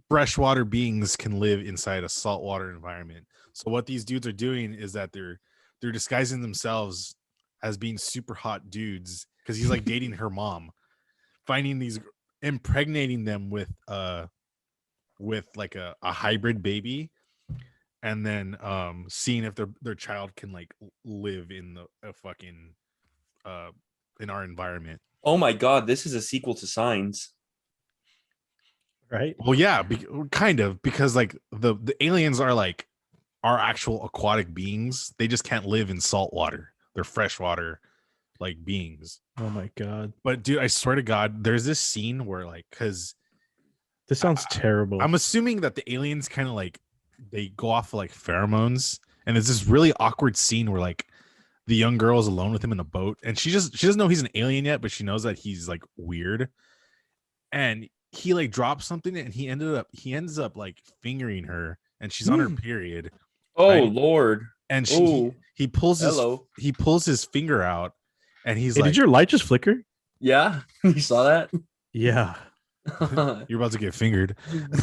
freshwater beings can live inside a saltwater environment. So what these dudes are doing is that they're disguising themselves as being super hot dudes because he's like dating her mom, finding these, impregnating them with like a hybrid baby, and then seeing if their child can like live in the fucking in our environment. Oh my god, this is a sequel to Signs. Right? Well, yeah, kind of, because like the aliens are like actual aquatic beings. They just can't live in salt water. They're freshwater like beings. Oh my god. But dude, I swear to God, there's this scene where like, because this sounds terrible. I'm assuming that the aliens kind of like they go off of like pheromones, and there's this really awkward scene where like the young girl is alone with him in a boat, and she doesn't know he's an alien yet, but she knows that he's like weird, and he like drops something, and he ends up like fingering her, and she's on her period. Oh right? Lord. And he pulls his finger out, and he's hey, like, did your light just flicker? Yeah, you saw that? Yeah. you're about to get fingered.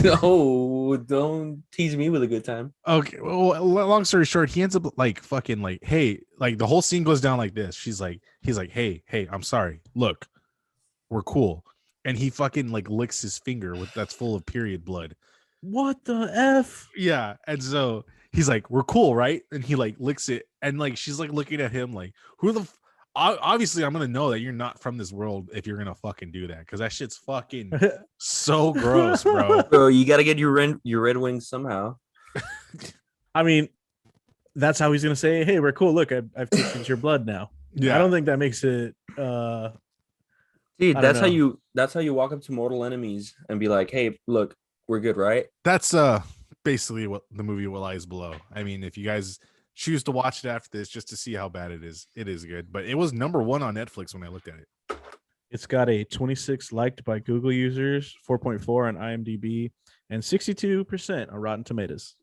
No, don't tease me with a good time. Okay, well, long story short, he ends up like fucking like, hey, like the whole scene goes down like this. He's like, hey, I'm sorry. Look, we're cool. And he fucking like licks his finger that's full of period blood. What the F? Yeah. And so he's like, we're cool, right? And he like licks it, and like she's like looking at him like, who the obviously I'm gonna know that you're not from this world if you're gonna fucking do that, because that shit's fucking so gross, bro. Bro, you gotta get your red wings somehow. I mean, that's how he's gonna say, hey, we're cool. Look, I've tasted your blood now. Yeah. I don't think that makes it dude, that's how you walk up to mortal enemies and be like, hey, look, we're good, right? That's basically what the movie What Lies Below. I mean, if you guys choose to watch it after this just to see how bad it is good. But it was number 1 on Netflix when I looked at it. It's got a 26 liked by Google users, 4.4 on IMDb, and 62% on Rotten Tomatoes.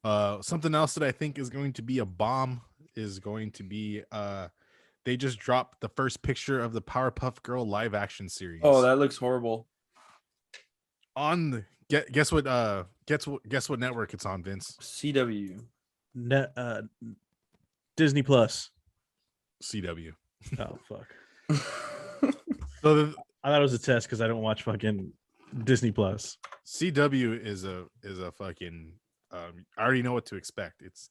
Something else that I think is going to be a bomb is going to be they just dropped the first picture of the Powerpuff Girl live action series. Oh, that looks horrible. On the guess what network it's on, Vince? CW. Disney Plus. CW. Oh fuck. So I thought it was a test because I don't watch fucking Disney Plus. CW is a fucking I already know what to expect. It's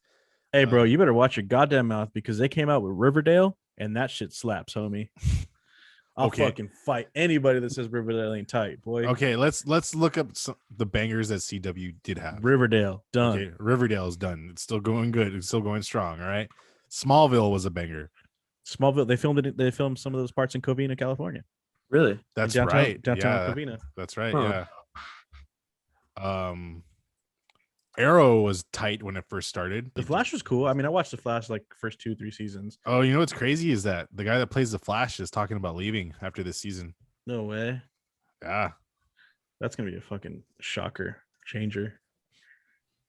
hey bro, you better watch your goddamn mouth, because they came out with Riverdale and that shit slaps, homie. I'll fucking fight anybody that says Riverdale ain't tight, boy. Okay, let's look up the bangers that CW did have. Riverdale done. Okay, Riverdale is done. It's still going good. It's still going strong. All right. Smallville was a banger. Smallville, they filmed some of those parts in Covina, California. Really? That's downtown yeah, Covina. That's right. Huh. Yeah. Arrow was tight when it first started. The Flash was cool. I mean, I watched The Flash like first 2-3 seasons. Oh, you know what's crazy is that the guy that plays the Flash is talking about leaving after this season. No way. Yeah. That's gonna be a fucking shocker changer.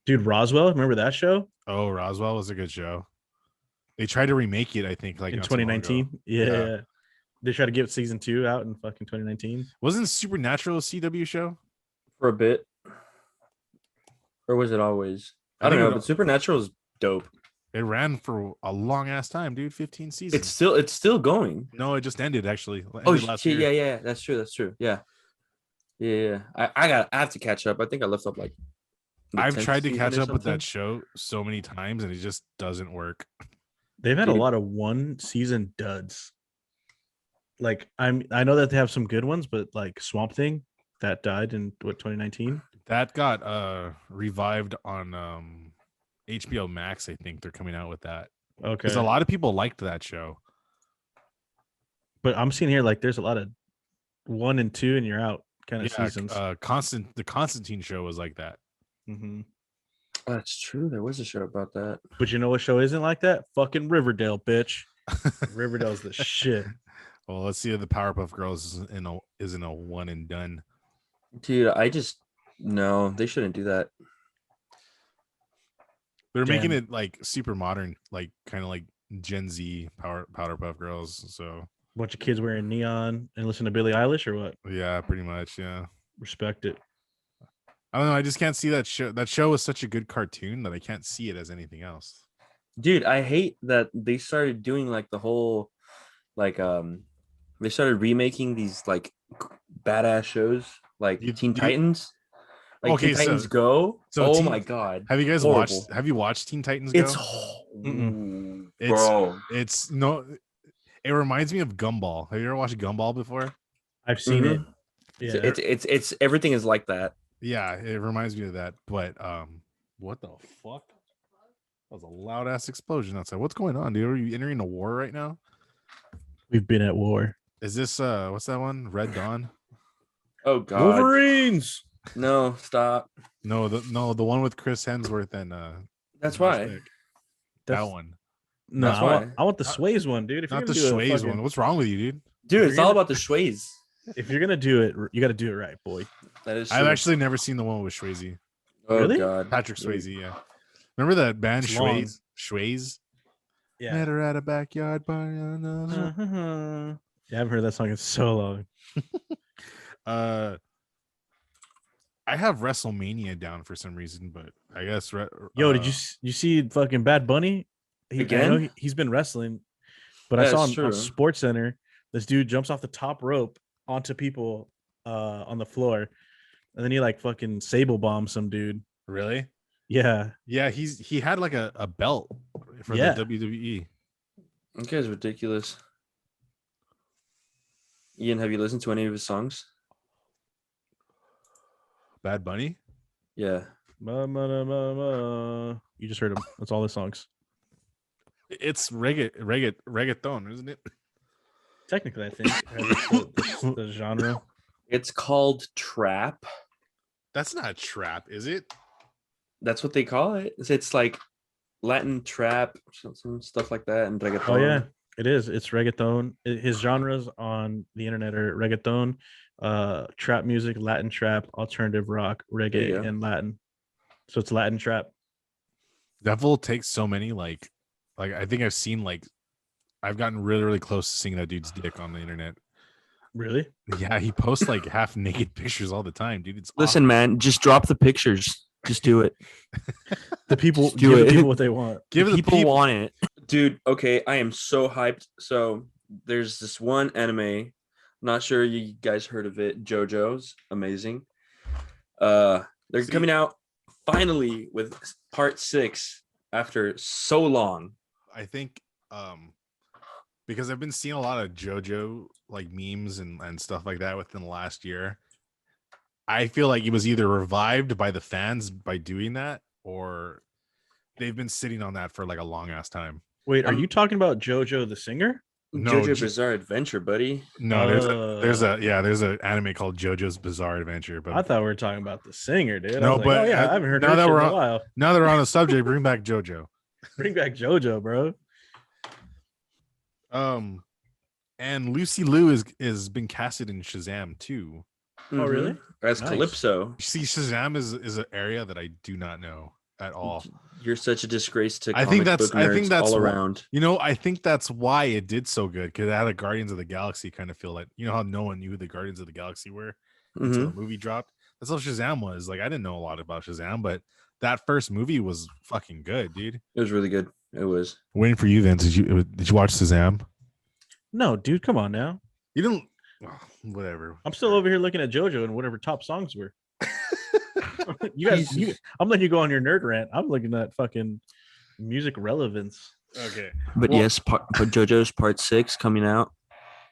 Dude, Roswell, remember that show? Oh, Roswell was a good show. They tried to remake it, I think, like in 2019. Yeah. They tried to get season 2 out in fucking 2019. Wasn't Supernatural a CW show? For a bit. Or was it always? I don't know, but Supernatural is dope. It ran for a long ass time, dude. 15 seasons. It's still going. No, it just ended actually. Last year. Yeah. That's true. Yeah. I have to catch up. I think I left up like. I've tried to catch up with that show so many times, and it just doesn't work. They've had a lot of 1-season duds. Like I know that they have some good ones, but like Swamp Thing that died in 2019. That got revived on HBO Max. I think they're coming out with that. Okay. Because a lot of people liked that show. But I'm seeing here like there's a lot of 1 and 2 and you're out kind of seasons. The Constantine show was like that. Mm-hmm. That's true. There was a show about that. But you know what show isn't like that? Fucking Riverdale, bitch. Riverdale's the shit. Well, let's see if the Powerpuff Girls isn't a one and done. Dude, no, they shouldn't do that. They're making it like super modern, like kind of like Gen Z Powerpuff Girls. So bunch of kids wearing neon and listen to Billie Eilish or what? Yeah, pretty much. Yeah. Respect it. I don't know. I just can't see that show. That show was such a good cartoon that I can't see it as anything else. Dude, I hate that they started doing like the whole like they started remaking these like badass shows like Teen Titans. Like Okay, Teen Titans so Go. Oh Teen, my god. have you guys Horrible. watched Teen Titans Go? It's bro. It's no, it reminds me of Gumball. Have you ever watched Gumball before? I've seen it. Yeah. It's everything is like that. Yeah, it reminds me of that. But what the fuck? That was a loud ass explosion outside. What's going on, dude? Are you entering a war right now? We've been at war. Is this what's that one? Red Dawn? Oh god. Wolverines. No, stop. No, the one with Chris Hemsworth and That's why. That one. No, I want the Sways one, dude. If not the Sways one. What's wrong with you, dude? Dude, it's all about the Sways. If you're gonna do it, you got to do it right, boy. That is true. I've actually never seen the one with Swayze. Oh really? god. Patrick Swayze, yeah. Remember that band Schwaze? Yeah. Met her at a backyard bar. Yeah, I haven't heard that song in so long. I have WrestleMania down for some reason, but I guess did you see fucking Bad Bunny? Again? He's been wrestling, but I saw on Sports Center, this dude jumps off the top rope onto people on the floor, and then he like fucking sable bombs some dude. Really? Yeah. Yeah, he had like a belt for the WWE. That guy's ridiculous. Ian, have you listened to any of his songs? Bad Bunny? Yeah. You just heard him. That's all the songs. It's reggaeton, isn't it? Technically, I think the genre. It's called trap. That's not trap, is it? That's what they call it. It's like Latin trap, some stuff like that, and reggaeton. Oh yeah, it is. It's reggaeton. His genres on the internet are reggaeton, trap music, Latin trap, alternative rock, reggae, and Latin. So it's Latin trap. Devil takes so many like I think I've gotten really, really close to seeing that dude's dick on the internet. Really? Yeah, he posts like half naked pictures all the time, dude. Listen, man, just drop the pictures. Just do it. The people give the people what they want. Give the people want it. Dude, okay, I am so hyped. So there's this one anime. Not sure you guys heard of it. JoJo's amazing. They're coming out finally with part 6 after so long. I think because I've been seeing a lot of JoJo like memes and stuff like that within the last year. I feel like it was either revived by the fans by doing that, or they've been sitting on that for like a long ass time. Wait, are you talking about JoJo the singer? No, JoJo Bizarre Adventure, buddy. No, there's an anime called JoJo's Bizarre Adventure. But I thought we were talking about the singer, dude. No, but I haven't heard now that in a while. Now that we're on the subject, bring back JoJo. Bring back JoJo, bro. And Lucy Liu is been casted in Shazam too. Oh, really? As Calypso. See, Shazam is an area that I do not know at all. You're such a disgrace to I think that's all around. You know, I think that's why it did so good, because it had a Guardians of the Galaxy kind of feel like, you know how no one knew who the Guardians of the Galaxy were until the movie dropped. That's how Shazam was. Like, I didn't know a lot about Shazam, but that first movie was fucking good, dude. It was really good. It was. Waiting for you, Vince. Did you watch Shazam? No, dude, come on now. You didn't. Oh, whatever. I'm still over here looking at JoJo and whatever top songs were. You guys, I'm letting you go on your nerd rant. I'm looking at fucking music relevance. Okay. But yes, but JoJo's part 6 coming out.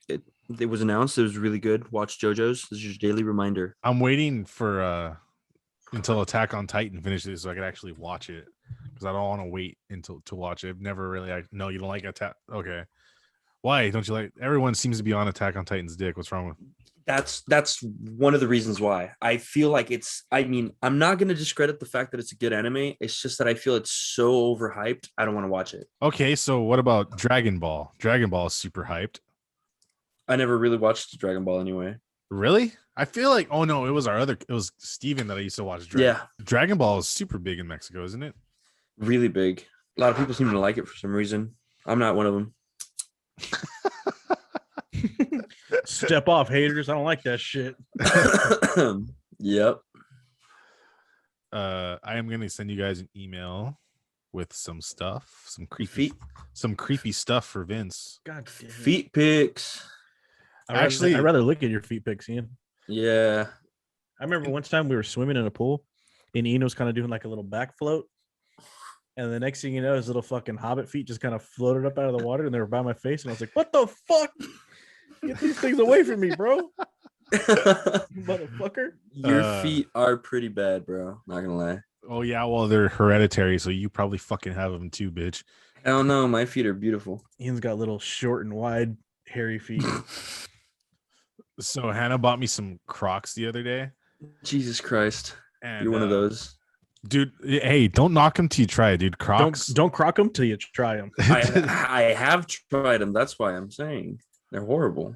It was announced. It was really good. Watch JoJo's. This is your daily reminder. I'm waiting for until Attack on Titan finishes so I can actually watch it, because I don't want to wait to watch it. I've never really. No, you don't like Attack? Okay. Why don't you like? Everyone seems to be on Attack on Titan's dick. What's wrong with? That's one of the reasons why I feel like it's. I mean, I'm not going to discredit the fact that it's a good anime. It's just that I feel it's so overhyped. I don't want to watch it. Okay, so what about Dragon Ball? Dragon Ball is super hyped. I never really watched Dragon Ball anyway. Really? I feel like it was Steven that I used to watch. Dragon Ball is super big in Mexico, isn't it? Really big. A lot of people seem to like it for some reason. I'm not one of them. Step off, haters. I don't like that shit. Yep. I am gonna send you guys an email with some stuff, some creepy stuff for Vince. God damn it. Feet pics. I'd rather look at your feet pics, Ian. Yeah. I remember one time we were swimming in a pool and Ian was kind of doing like a little back float. And the next thing you know, his little fucking hobbit feet just kind of floated up out of the water and they were by my face. And I was like, what the fuck? Get these things away from me, bro. Motherfucker. Your feet are pretty bad, bro. Not gonna lie. Oh, yeah. Well, they're hereditary. So you probably fucking have them too, bitch. Hell no. My feet are beautiful. Ian's got little short and wide, hairy feet. So Hannah bought me some Crocs the other day. Jesus Christ. And, you're one of those. Dude, hey, don't knock them till you try it, dude. Crocs. Don't crock them till you try them. I have tried them. That's why I'm saying they're horrible.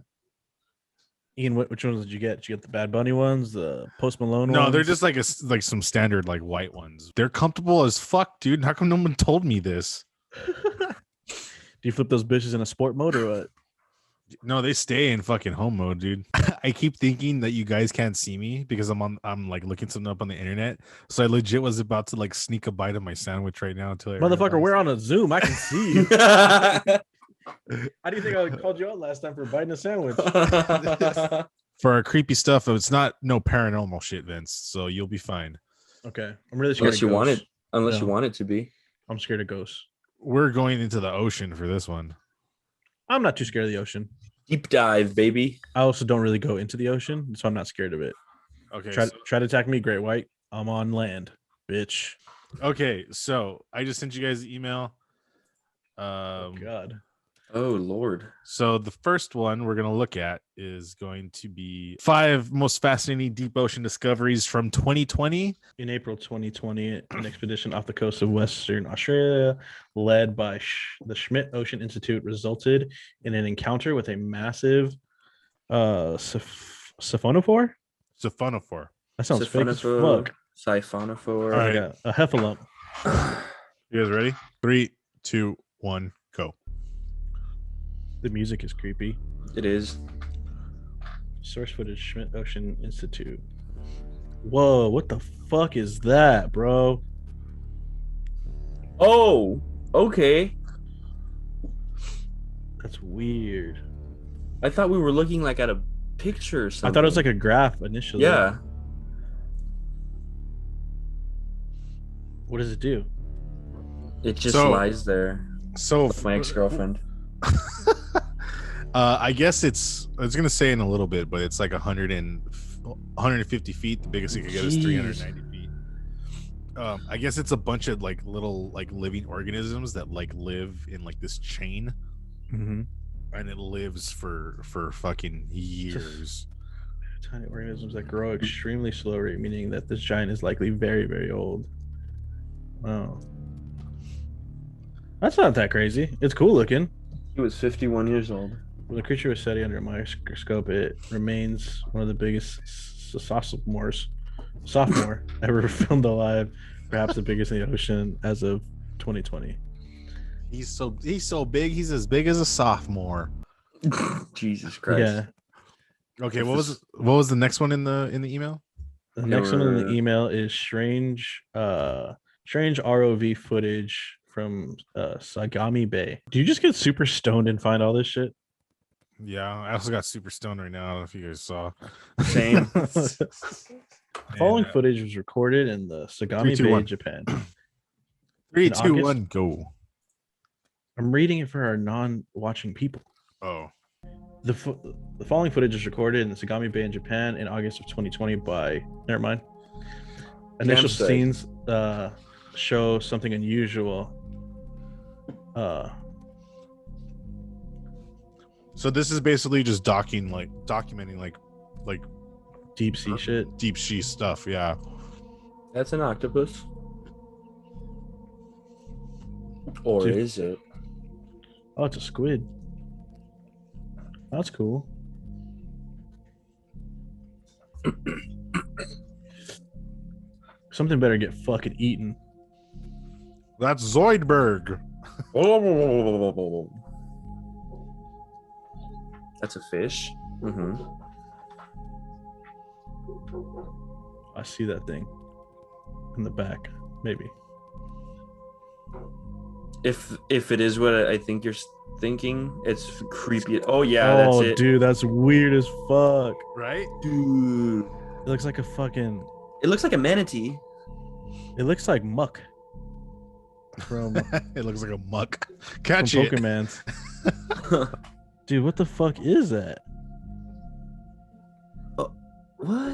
Ian, which ones did you get? Did you get the Bad Bunny ones, the Post Malone ones? No, they're just like some standard like white ones. They're comfortable as fuck, dude. How come no one told me this? Do you flip those bitches in a sport mode or what? No, they stay in fucking home mode, dude. I keep thinking that you guys can't see me because I'm like looking something up on the internet. So I legit was about to like sneak a bite of my sandwich right now until motherfucker, we're on a Zoom. I can see you. How do you think I called you out last time for biting a sandwich? For our creepy stuff, it's not no paranormal shit, Vince. So you'll be fine. Okay, I'm really scared. Unless you want it to be. I'm scared of ghosts. We're going into the ocean for this one. I'm not too scared of the ocean. Deep dive, baby. I also don't really go into the ocean, so I'm not scared of it. Okay. Try to attack me, Great White. I'm on land, bitch. Okay, so I just sent you guys the email. Oh God. Oh Lord. So the first one we're gonna look at is going to be 5 most fascinating deep ocean discoveries from 2020. In April 2020, an expedition off the coast of Western Australia, led by the Schmidt Ocean Institute, resulted in an encounter with a massive siphonophore. Siphonophore. That sounds fake as fuck. Siphonophore. All right. A heffalump. You guys ready? 3, 2, 1, go. The music is creepy. It is. Source footage, Schmidt Ocean Institute. Whoa, what the fuck is that, bro? Oh, okay. That's weird. I thought we were looking like at a picture or something. I thought it was like a graph initially. Yeah. What does it do? It just lies there. So with my ex-girlfriend. I guess it's gonna say in a little bit, but it's like 150 feet. The biggest it could get is 390 feet. I guess it's a bunch of like little like living organisms that like live in like this chain, and it lives for fucking years. Tiny organisms that grow extremely slowly, meaning that this giant is likely very, very old. Wow, that's not that crazy. It's cool looking. He was 51 years old. When the creature was studied under a microscope, it remains one of the biggest sophomore ever filmed alive, perhaps the biggest in the ocean as of 2020. He's so big. He's as big as a sophomore. Jesus Christ. Yeah. Okay. What was the next one in the email? The next one in the email is strange ROV footage from Sagami Bay. Do you just get super stoned and find all this shit? Yeah, I also got super stoned right now. I don't know if you guys saw. Same. The following footage was recorded in the Sagami Bay, Japan. 3, 2, 1, go. I'm reading it for our non-watching people. Oh. The following footage is recorded in the Sagami Bay in Japan in August of 2020 by... Never mind. Initial scenes show something unusual. So this is basically just documenting like deep sea shit. Deep sea stuff, yeah. That's an octopus. Or is it? Oh, it's a squid. That's cool. Something better get fucking eaten. That's Zoidberg. That's a fish. Mm-hmm. I see that thing in the back. Maybe. If it is what I think you're thinking, it's creepy. Oh yeah, that's it. Dude, that's weird as fuck. Right? Dude. It looks like a fucking. It looks like a manatee. It looks like muck. From it looks like a muck. Catch from it. Pokemon's. Dude, what the fuck is that? What?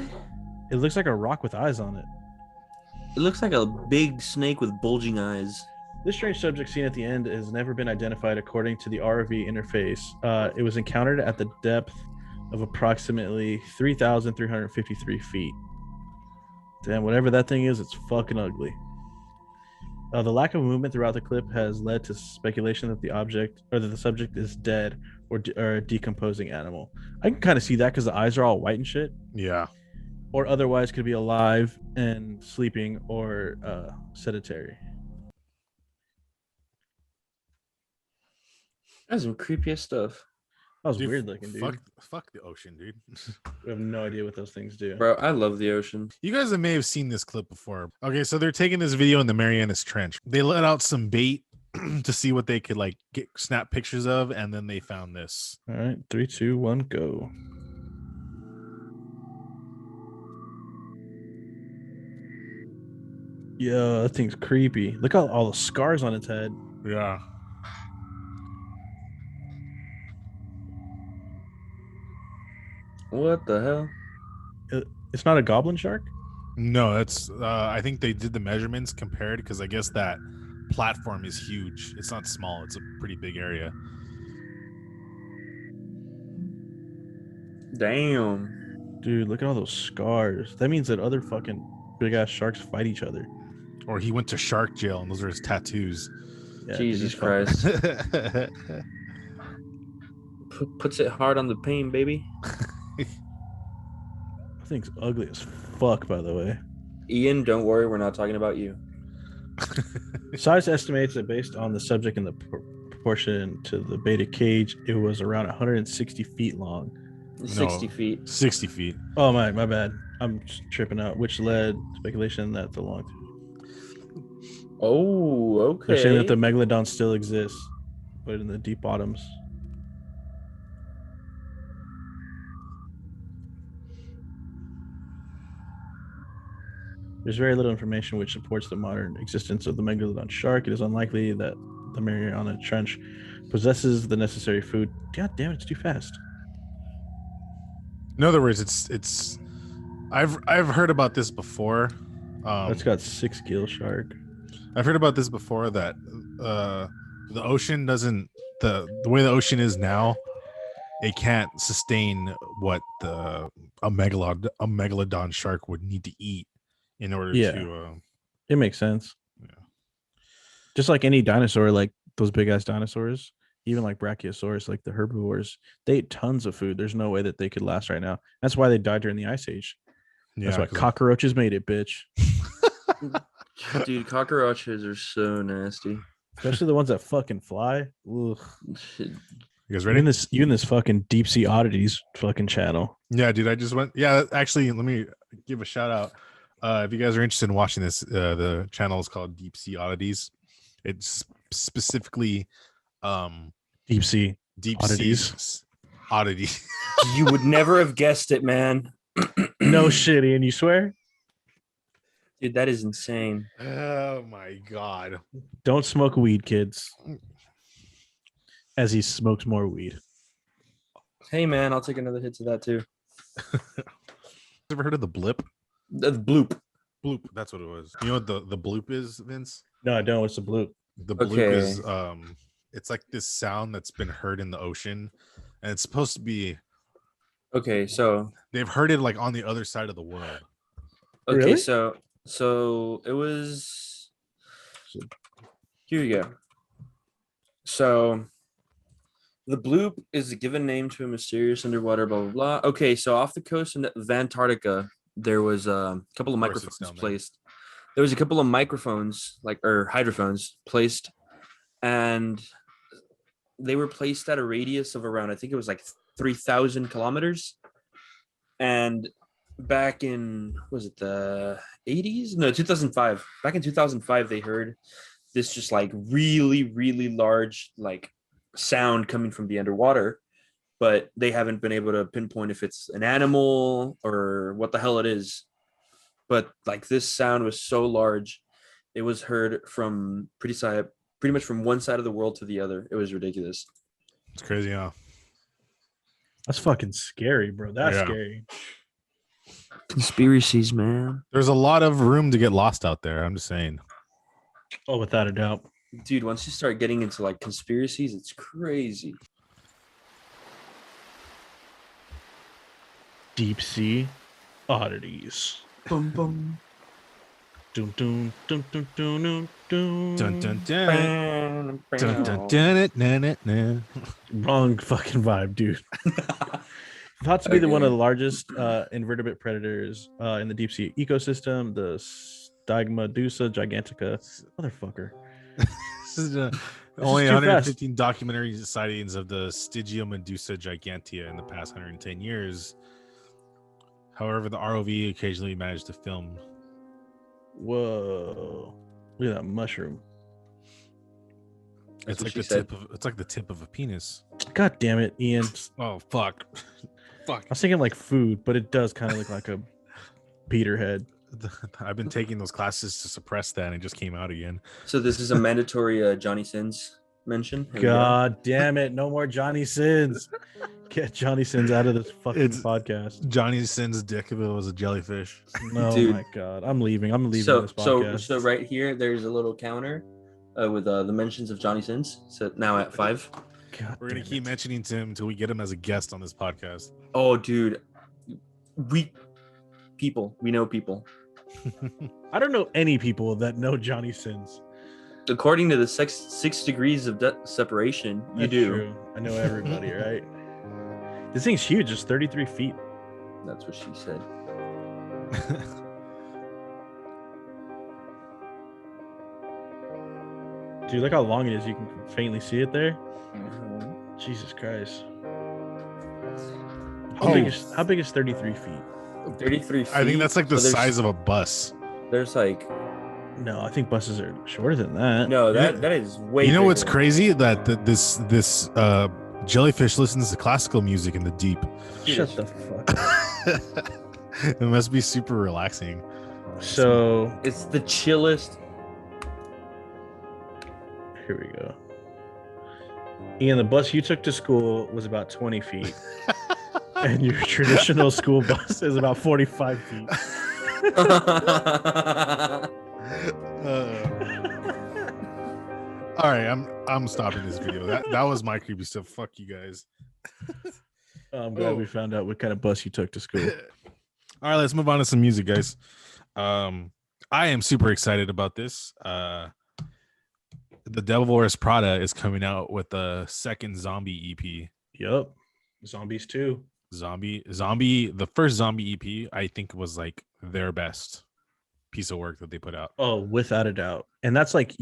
It looks like a rock with eyes on it. It looks like a big snake with bulging eyes. This strange subject seen at the end has never been identified according to the ROV interface. It was encountered at the depth of approximately 3,353 feet. Damn, whatever that thing is, it's fucking ugly. The lack of movement throughout the clip has led to speculation that the object or that the subject is dead or a decomposing animal. I can kind of see that because the eyes are all white and shit. Yeah. Or otherwise could be alive and sleeping or sedentary. That's some creepiest stuff. That was weird looking, dude. Fuck the ocean, dude. We have no idea what those things do. Bro, I love the ocean. You guys may have seen this clip before. Okay, so they're taking this video in the Marianas Trench. They let out some bait to see what they could like snap pictures of, and then they found this. All right, 3, 2, 1, go. Yo, that thing's creepy. Look at all the scars on its head. Yeah. What the hell? It's not a goblin shark? No, that's I think they did the measurements compared because I guess that platform is huge. It's not small, it's a pretty big area. Damn. Dude, look at all those scars. That means that other fucking big ass sharks fight each other. Or he went to shark jail and those are his tattoos. Yeah, Jesus Christ. Puts it hard on the pain, baby. I think it's ugly as fuck, by the way. Ian, don't worry, we're not talking about you. Size estimates that based on the subject and the proportion to the beta cage, it was around 160 feet long. 60 feet. 60 feet. Oh my bad. I'm tripping out, which led speculation that the long. Oh, okay. They're saying that the megalodon still exists, but in the deep bottoms. There's very little information which supports the modern existence of the megalodon shark. It is unlikely that the Mariana Trench possesses the necessary food. God damn it, it's too fast. In other words, it's I've heard about this before. It's got 6 gill shark. I've heard about this before that the ocean doesn't the way the ocean is now, it can't sustain what a megalodon shark would need to eat in order to it makes sense. Yeah. Just like any dinosaur, like those big ass dinosaurs, even like Brachiosaurus, like the herbivores, they ate tons of food. There's no way that they could last right now. That's why they died during the Ice Age. That's why cockroaches made it, bitch. Dude, cockroaches are so nasty. Especially the ones that fucking fly. Ugh. You guys ready? You in this fucking Deepsea Oddities fucking channel. Yeah, dude. I just went. Yeah, actually, let me give a shout out. If you guys are interested in watching this, the channel is called Deepsea Oddities. It's specifically Deepsea Oddities. You would never have guessed it, man. No shit, Ian, you swear? Dude, that is insane. Oh my god. Don't smoke weed, kids. As he smokes more weed. Hey man, I'll take another hit to that too. Ever heard of the blip? The bloop. Bloop, that's what it was. You know what the bloop is, Vince? No, I don't. What's the bloop? The bloop is it's like this sound that's been heard in the ocean, and it's supposed to be so they've heard it like on the other side of the world. Okay, really? So it was here you go. So the bloop is a given name to a mysterious underwater blah blah blah. Okay, so off the coast of Antarctica, there was a couple of microphones placed. There was a couple of microphones, or hydrophones placed, and they were placed at a radius of around, I think it was like 3,000 kilometers. And back in, was it the 80s? No, 2005. Back in 2005, they heard this just like really, really large like sound coming from the underwater, but they haven't been able to pinpoint if it's an animal or what the hell it is. But like this sound was so large, it was heard from pretty much from one side of the world to the other. It was ridiculous. It's crazy, huh? That's fucking scary, bro. That's scary. Conspiracies, man. There's a lot of room to get lost out there. I'm just saying. Oh, without a doubt. Dude, once you start getting into like conspiracies, it's crazy. Deepsea Oddities. Boom, boom. Dun, dun, dun, dun, dun, dun, dun. Dun, dun, dun. Dun, dun, dun, dun, dun. Wrong fucking vibe, dude. Thought to be one of the largest invertebrate predators in the deep sea ecosystem, the Stygmadusa gigantica. Motherfucker. This is only 115 documentary sightings of the Stygiomedusa gigantea in the past 110 years. However, the ROV occasionally managed to film. Whoa! Look at that mushroom. It's like the tip of a penis. God damn it, Ian! Oh fuck! Fuck! I was thinking like food, but it does kind of look like a peterhead. I've been taking those classes to suppress that, and it just came out again. So this is a mandatory Johnny Sins mention. God damn it! No more Johnny Sins. Get Johnny Sins out of this fucking podcast. Johnny Sins' dick if it was a jellyfish. Oh my god, I'm leaving this podcast. So right here, there's a little counter with the mentions of Johnny Sins. So now at 5. God, we're gonna keep mentioning him until we get him as a guest on this podcast. Oh, dude, we know people. I don't know any people that know Johnny Sins. According to the 6 degrees of separation, you do. True. I know everybody, right? This thing's huge. It's 33 feet. That's what she said. Dude, look how long it is. You can faintly see it there. Mm-hmm. Jesus Christ. How big is 33 feet? 33 feet. I think that's like the size of a bus. There's like... No, I think buses are shorter than that. No, that is way You know bigger. what's crazy? That this jellyfish listens to classical music in the deep. Shut the fuck up. It must be super relaxing. So it's the chillest. Here we go. Ian, the bus you took to school was about 20 feet. And your traditional school bus is about 45 feet. All right, I'm stopping this video. That was my creepy stuff. Fuck you guys. I'm glad we found out what kind of bus you took to school. All right, let's move on to some music, guys. I am super excited about this. The Devil Wears Prada is coming out with a second zombie EP. Yup. Zombies 2. Zombie. The first zombie EP, I think, was like their best piece of work that they put out. Oh, without a doubt. And that's like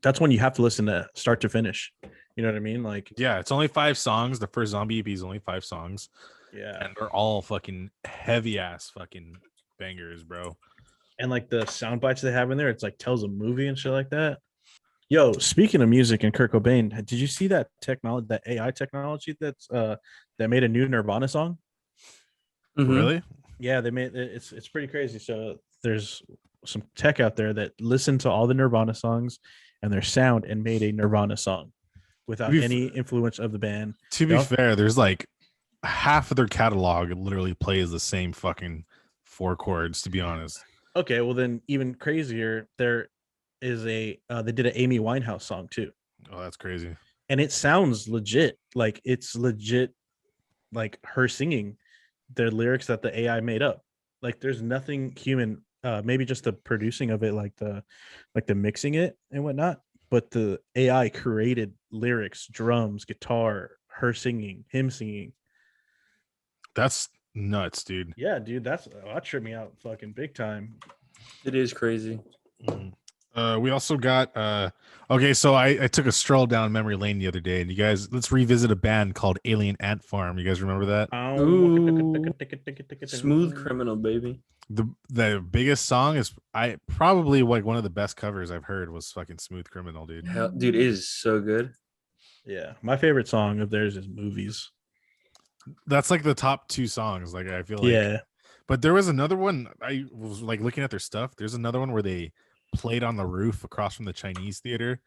that's when you have to listen to start to finish. You know what I mean? Like, yeah, it's only 5 songs. The first zombie EP is only 5 songs. Yeah, and they're all fucking heavy ass fucking bangers, bro. And like the sound bites they have in there, it's like tells a movie and shit like that. Yo, speaking of music and Kurt Cobain, did you see that technology, that AI technology that's that made a new Nirvana song? Mm-hmm. Really? Yeah, they made it's pretty crazy. So there's some tech out there that listened to all the Nirvana songs and their sound and made a Nirvana song without any influence of the band. To be fair, there's like half of their catalog literally plays the same fucking 4 chords, to be honest. Okay, well then even crazier, there is they did an Amy Winehouse song too. Oh, that's crazy. And it sounds legit. Like it's legit, like her singing the lyrics that the AI made up. Like there's nothing human, maybe just the producing of it, like the mixing it and whatnot. But the AI created lyrics, drums, guitar, her singing, him singing. That's nuts, dude. Yeah, dude, that tripped me out fucking big time. It is crazy. Mm-hmm. We also got okay, so I took a stroll down memory lane the other day, and you guys, let's revisit a band called Alien Ant Farm. You guys remember that? Ooh, Smooth Criminal, baby. The biggest song is I probably like one of the best covers I've heard was fucking Smooth Criminal, dude. Hell, dude, it is so good. Yeah, my favorite song of theirs is Movies. That's like the top two songs. Like I feel like, Yeah, but there was another one. I was like looking at their stuff. There's another one where they played on the roof across from the Chinese theater,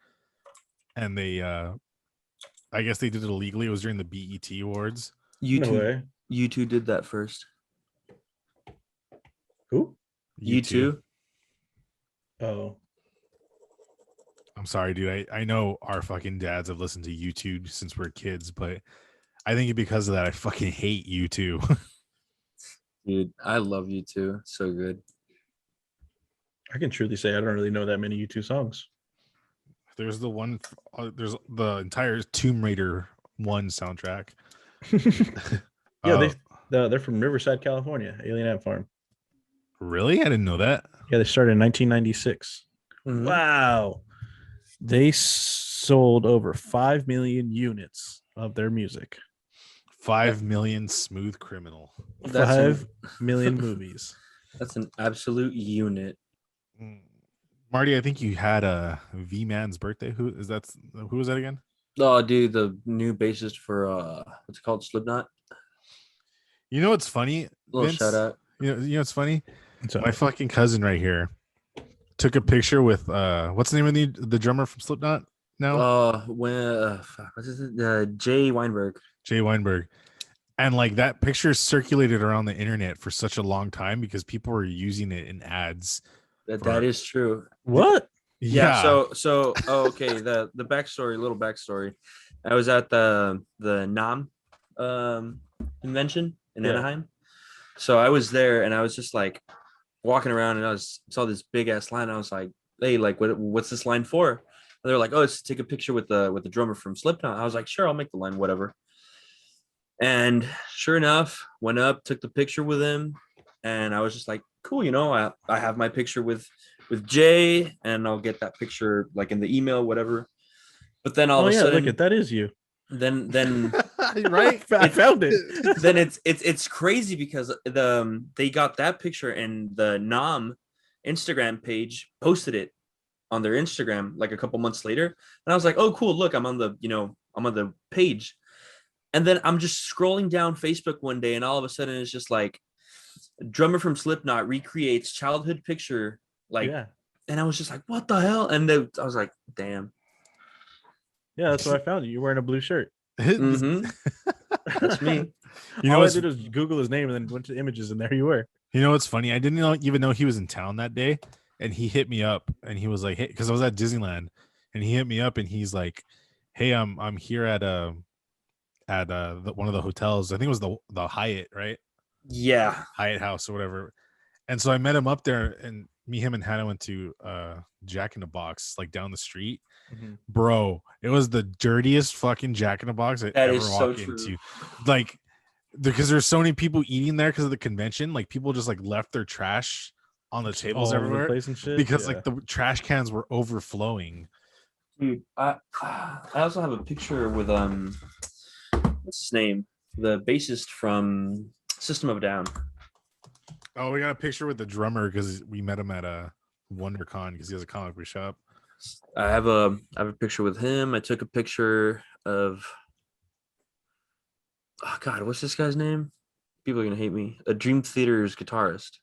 and they I guess they did it illegally. It was during the BET Awards. You two did that first. Who? You two. Oh, I'm sorry, dude. I know our fucking dads have listened to YouTube since we're kids, but I think because of that, I fucking hate U2. Dude, I love you too. So good. I can truly say I don't really know that many U2 songs. There's the one. There's the entire Tomb Raider 1 soundtrack. Yeah, they're from Riverside, California. Alien Ant Farm. Really? I didn't know that. Yeah, they started in 1996. Mhm. Wow. They sold over 5 million units of their music. 5 million Smooth Criminal. 5 million movies. That's an absolute unit. Marty, I think you had a V-Man's birthday. Who was that again? Oh, dude, the new bassist for what's it called? Slipknot. You know what's funny? Little Vince? shout out. You know what's funny? So, My fucking cousin right here took a picture with what's the name of the drummer from Slipknot now? What is it? Jay Weinberg. Jay Weinberg. And like that picture circulated around the internet for such a long time because people were using it in ads. That is true. what? Yeah. So okay. The little backstory. I was at the NAM convention in Anaheim. So I was there and I was just like walking around and saw this big ass line. I was like, hey, like what's this line for? And they're like, oh, it's to take a picture with the drummer from Slipknot. I was like, sure, I'll make the line, whatever. And sure enough, went up, took the picture with him, and I was just like, cool, I have my picture with Jay, and I'll get that picture like in the email, whatever. But then all of a sudden, look at that is you. Then right, I found it. Then it's crazy because they got that picture and the NAM Instagram page posted it on their Instagram like a couple months later, and I was like, oh cool, look, I'm on the page. And then I'm just scrolling down Facebook one day, and all of a sudden it's just like drummer from Slipknot recreates childhood picture, and I was just like, what the hell? And I was like, damn. Yeah, that's what I found. You're wearing a blue shirt. Mm-hmm. That's me. All I did was Google his name and then went to images, and there you were. You know what's funny? I didn't even know he was in town that day, and he hit me up, and he was like, "Hey," because I was at Disneyland, and he hit me up, and he's like, "Hey, I'm here at one of the hotels. I think it was the Hyatt, right? Yeah, Hyatt House or whatever." And so I met him up there, and him and Hannah went to Jack in the Box like down the street. Mm-hmm. Bro, it was the dirtiest fucking Jack in the Box I ever walked into. Like, because there's so many people eating there because of the convention. Like, people just like left their trash on the tables everywhere because like the trash cans were overflowing. Dude, I also have a picture with what's his name? The bassist from System of a Down. Oh, we got a picture with the drummer because we met him at a WonderCon because he has a comic book shop. I have a picture with him. I took a picture of God, what's this guy's name? People are gonna hate me. A Dream Theater's guitarist.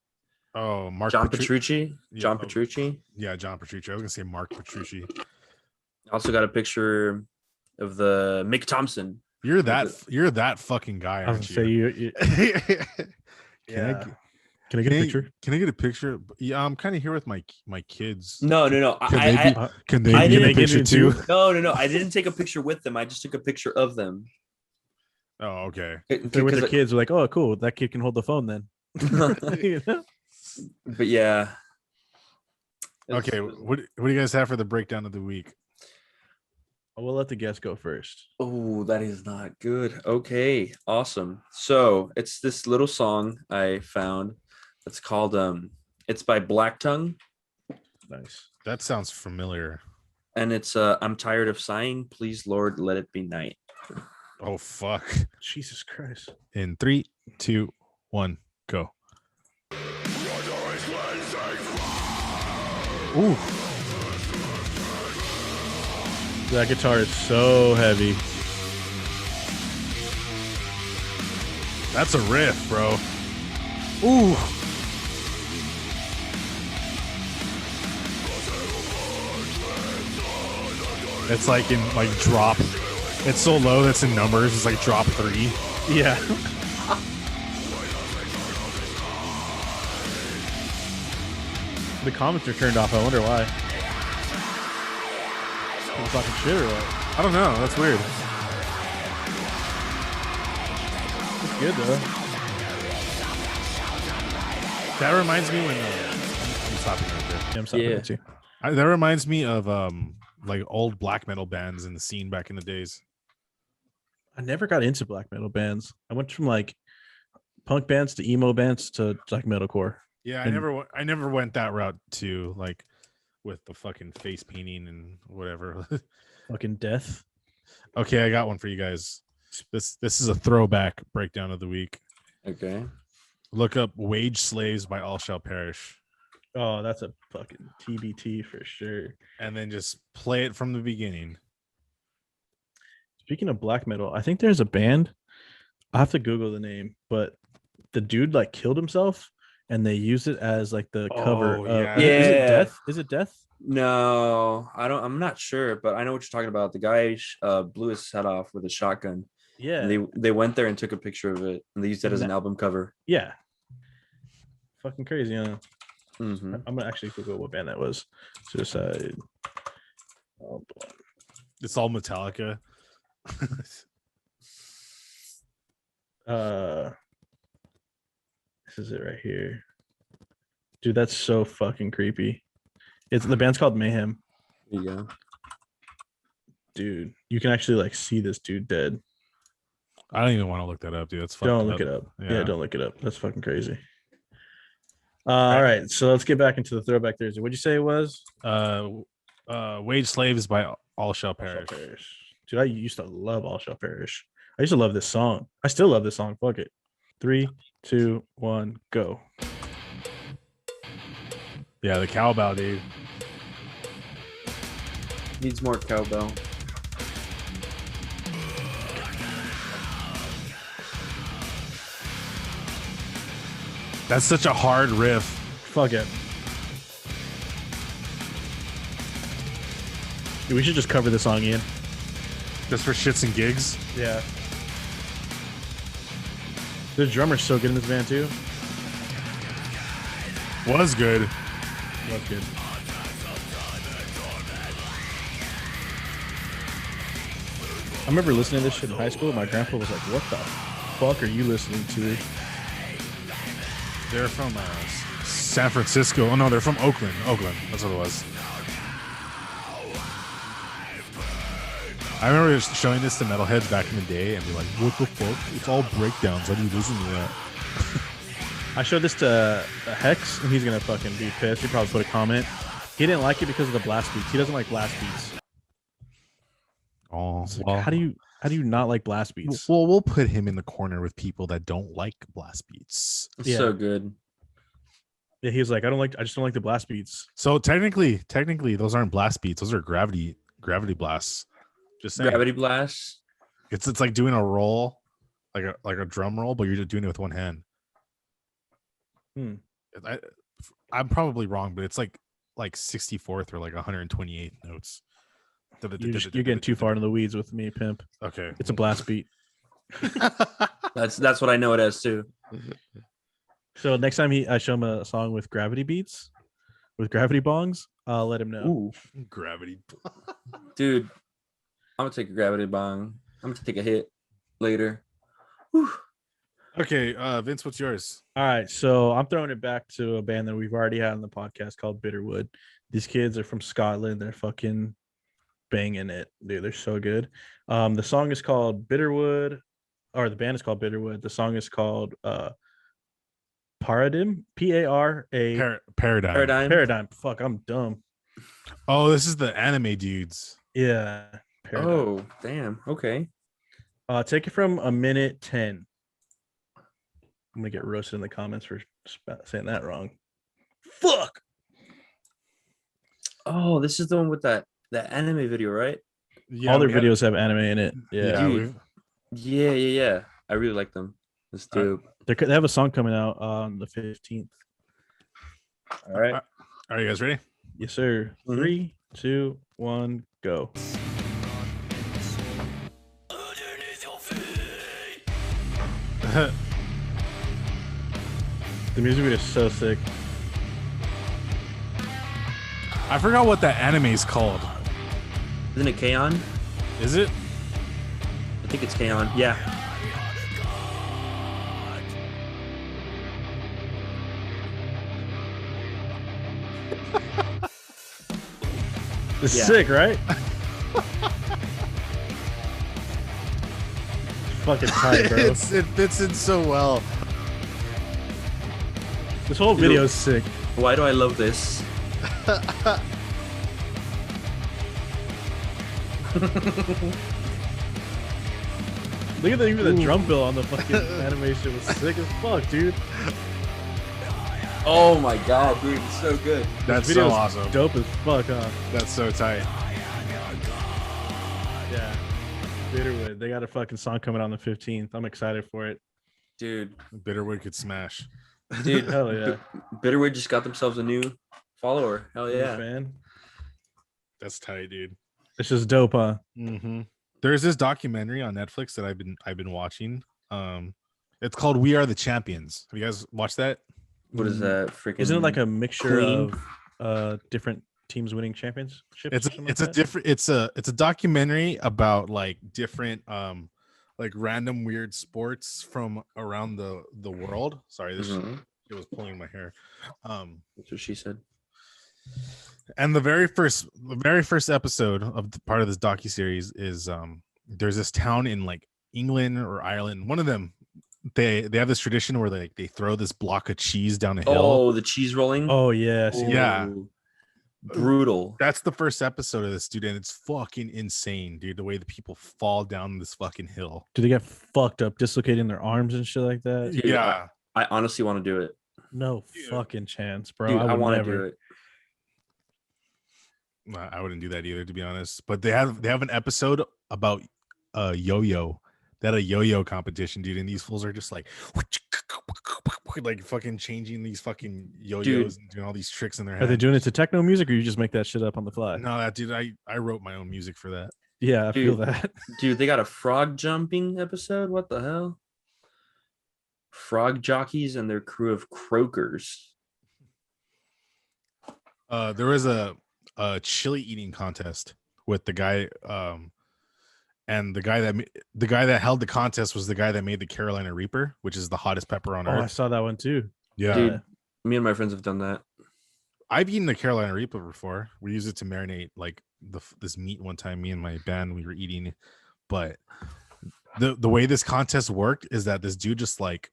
Oh, John Petrucci. Yeah, John Petrucci. Yeah, John Petrucci. I was gonna say Mark Petrucci. I also got a picture of the Mick Thompson. You're that fucking guy. I was gonna say you. Can I get a picture? Can I get a picture? Yeah, I'm kind of here with my kids. No. Can they get a picture too? No. I didn't take a picture with them. I just took a picture of them. Oh, okay. They're with their kids. We're like, oh, cool. That kid can hold the phone then. But yeah. Okay. What do you guys have for the breakdown of the week? We'll let the guest go first. Oh, that is not good. Okay, awesome. So it's this little song I found. It's called it's by Black Tongue. Nice. That sounds familiar. And it's I'm tired of sighing. Please, Lord, let it be night. Oh fuck! Jesus Christ! In 3, 2, 1, go. Ooh, that guitar is so heavy. That's a riff, bro. Ooh. It's like in like drop. It's so low that's in numbers. It's like drop 3. Yeah. The comments are turned off. I wonder why. People talking shit or what? I don't know. That's weird. It's good though. That reminds me when I'm stopping right there. Yeah, I'm stopping it too. That reminds me of like old black metal bands in the scene back in the days. I never got into black metal bands. I went from like punk bands to emo bands to like metalcore. Yeah, I never went that route too, like with the fucking face painting and whatever. Fucking death. Okay, I got one for you guys. This is a throwback breakdown of the week. Okay. Look up "Wage Slaves" by All Shall Perish. Oh, that's a fucking TBT for sure. And then just play it from the beginning. Speaking of black metal, I think there's a band. I have to Google the name, but the dude like killed himself and they used it as like the cover. Yeah. Is it Death? Is it Death? No, I don't. I'm not sure, but I know what you're talking about. The guy blew his head off with a shotgun. Yeah. And they went there and took a picture of it, and they used it as an album cover. Yeah. Fucking crazy, huh? Mm-hmm. I'm gonna actually Google what band that was. Suicide. Oh boy. It's all Metallica. This is it right here. Dude, that's so fucking creepy. It's the band's called Mayhem. Yeah. Dude, you can actually like see this dude dead. I don't even want to look that up, dude. That's fucked Don't up. look it up. Yeah, don't look it up. That's fucking crazy. All right, so let's get back into the Throwback Thursday. What'd you say it was? Wage Slaves by All Shall Perish. Dude, I used to love All Shall Perish. I used to love this song. I still love this song. Fuck it. 3, 2, 1, go. Yeah, the cowbell, dude. Needs more cowbell. That's such a hard riff. Fuck it. Dude, we should just cover this song, Ian. Just for shits and gigs. Yeah. The drummer's so good in this band too. Was good. Was good. I remember listening to this shit in high school. My grandpa was like, "What the fuck are you listening to?" They're from San Francisco. Oh no, they're from Oakland. Oakland. That's what it was. I remember showing this to metalheads back in the day and be like, "What the fuck? It's all breakdowns. How do you listen to that?" I showed this to Hex, and he's gonna fucking be pissed. He probably put a comment. He didn't like it because of the blast beats. He doesn't like blast beats. Oh, Like, well, how do you not like blast beats? well, we'll put him in the corner with people that don't like blast beats. It's so good. Yeah, he was like, I just don't like the blast beats. So technically, those aren't blast beats. Those are gravity blasts. Just saying. Gravity blast. It's like doing a roll, like a drum roll, but you're just doing it with one hand. I'm probably wrong, but it's like 64th or like 128 notes. You're getting too far into the weeds with me, pimp. Okay, It's a blast beat. That's what I know it as too. So next time I show him a song with gravity beats, with gravity bongs, I'll let him know. Ooh, gravity, dude, I'm gonna take a gravity bong. I'm gonna take a hit later. Whew. Okay, Vince, what's yours? All right, so I'm throwing it back to a band that we've already had on the podcast called Bitterwood. These kids are from Scotland. They're fucking banging it, dude. They're so good. The song is called Bitterwood, or the band is called Bitterwood. The song is called Paradigm. Paradigm. Paradigm. Paradigm. Fuck, I'm dumb. Oh, this is the anime dudes. Yeah. Paradigm. Oh, damn. Okay. Take it from a minute 10. I'm gonna get roasted in the comments for saying that wrong. Fuck. Oh, this is the one with that anime video, right? Yeah, all their videos have anime in it. Yeah, Dude. Yeah. I really like them. Let's do. They have a song coming out on the 15th. All right. Are you guys ready? Yes, sir. 3, 2, 1, go. The music video is so sick. I forgot what that anime is called. Isn't it K-On? Is it? I think it's K-On. Yeah. It's sick, right? Fucking tight, bro. It fits in so well. This whole video is sick. Why do I love this? Look at even the drum bill on the fucking animation was sick as fuck, dude. Oh my god, dude, it's so good. That's so awesome. Dope as fuck, huh? That's so tight. Yeah. Bitterwood. They got a fucking song coming on the 15th. I'm excited for it. Dude. Bitterwood could smash. Dude, hell yeah. Bitterwood just got themselves a new follower. Hell yeah. Fan. That's tight, dude. It's just dope, huh? Mm-hmm. There's this documentary on Netflix that I've been watching. It's called We Are the Champions. Have you guys watched that? What is that? Freaking Isn't it like a mixture Queen? of different teams winning championships? It's a documentary about like different like random weird sports from around the world. Sorry, this it was pulling my hair. That's what she said. And the very first episode of the part of this docuseries is there's this town in like England or Ireland. One of them, they have this tradition where they throw this block of cheese down a hill. Oh, the cheese rolling. Oh yeah, yeah. Brutal. That's the first episode of this, dude, and it's fucking insane, dude. The way the people fall down this fucking hill. Do they get fucked up, dislocating their arms and shit like that? Dude, yeah, I honestly want to do it. No fucking chance, bro. Dude, I would want never to do it. I wouldn't do that either, to be honest. But they have an episode about yo-yo. They had a yo-yo competition, dude, and these fools are just like fucking changing these fucking yo-yos, dude, and doing all these tricks in their head. Are they doing it to techno music, or you just make that shit up on the fly? No, that dude, I wrote my own music for that. Yeah, I feel that. Dude, they got a frog jumping episode. What the hell? Frog jockeys and their crew of croakers. There was a chili eating contest with the guy and the guy that held the contest was the guy that made the Carolina Reaper, which is the hottest pepper on earth. I saw that one too. Yeah, dude, me and my friends have done that. I've eaten the Carolina Reaper before. We use it to marinate like this meat one time. Me and my band, we were eating, but the way this contest worked is that this dude just like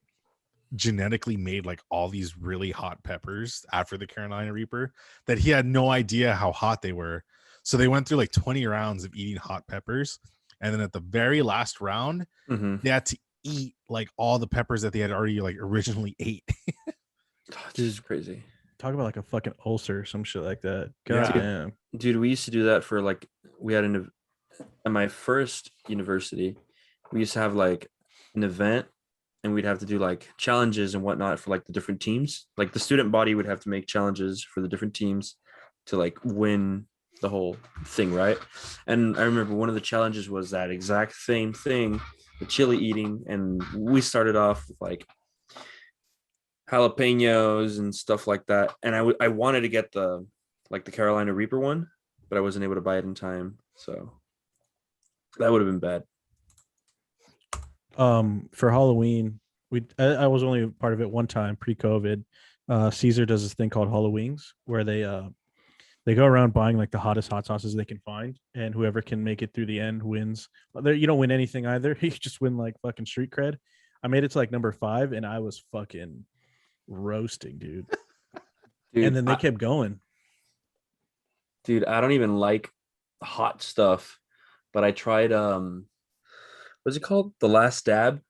genetically made like all these really hot peppers after the Carolina Reaper that he had no idea how hot they were. So they went through like 20 rounds of eating hot peppers, and then at the very last round, they had to eat like all the peppers that they had already like originally ate. This is crazy. Talk about like a fucking ulcer or some shit like that. God damn. Dude, we used to do that for like, we had at my first university, we used to have like an event, and we'd have to do like challenges and whatnot for like the different teams. Like the student body would have to make challenges for the different teams to like win the whole thing, right? And I remember one of the challenges was that exact same thing, the chili eating, and we started off with like jalapenos and stuff like that. And I wanted to get the Carolina Reaper one, but I wasn't able to buy it in time, so that would have been bad. For Halloween, I was only part of it one time pre-COVID. Caesar does this thing called Halloweens where they go around buying like the hottest hot sauces they can find, and whoever can make it through the end wins. You don't win anything either. You just win like fucking street cred. I made it to like number 5, and I was fucking roasting, dude. And then they kept going. Dude, I don't even like hot stuff, but I tried what's it called? The Last Dab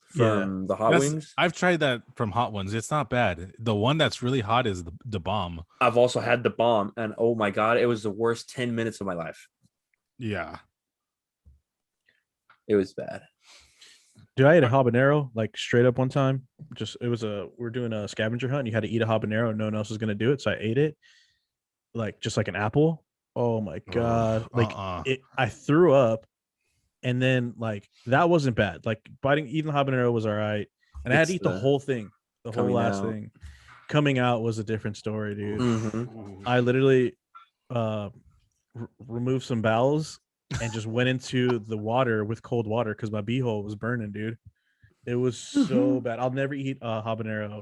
from the Hot Wings. I've tried that from Hot Ones. It's not bad. The one that's really hot is the bomb. I've also had the bomb, and oh my god, it was the worst 10 minutes of my life. Yeah. It was bad. Dude, I ate a habanero like straight up one time. We're doing a scavenger hunt and you had to eat a habanero. No one else was gonna do it. So I ate it like just like an apple. Oh my god. I threw up. And then like that wasn't bad. Like eating the habanero was all right. And I had to eat the whole thing, the whole last thing. Coming out was a different story, dude. Mm-hmm. I literally removed some bowels and just went into the water with cold water because my beehole was burning, dude. It was so bad. I'll never eat a habanero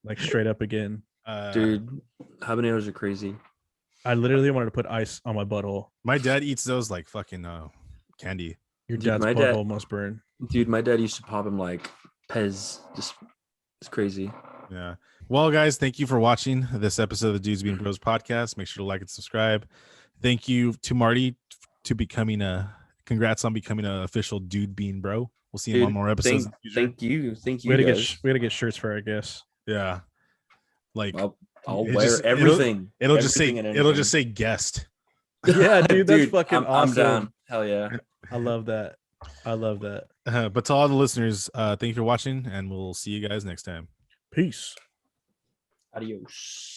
like straight up again. Dude, habaneros are crazy. I literally wanted to put ice on my butthole. My dad eats those like fucking candy. Your dad's butthole must burn. Dude, my dad used to pop him like Pez. Just it's crazy. Yeah. Well, guys, thank you for watching this episode of the Dudes Being Bros podcast. Make sure to like and subscribe. Thank you to Marty congrats on becoming an official Dude Being Bro. We'll see you on more episodes. Thank you. We gotta get shirts for our guests. Yeah. Like I'll wear everything. It'll just say guest. Yeah, dude, that's fucking awesome. I'm down. Hell yeah. I love that. But to all the listeners, thank you for watching, and we'll see you guys next time. Peace. Adios.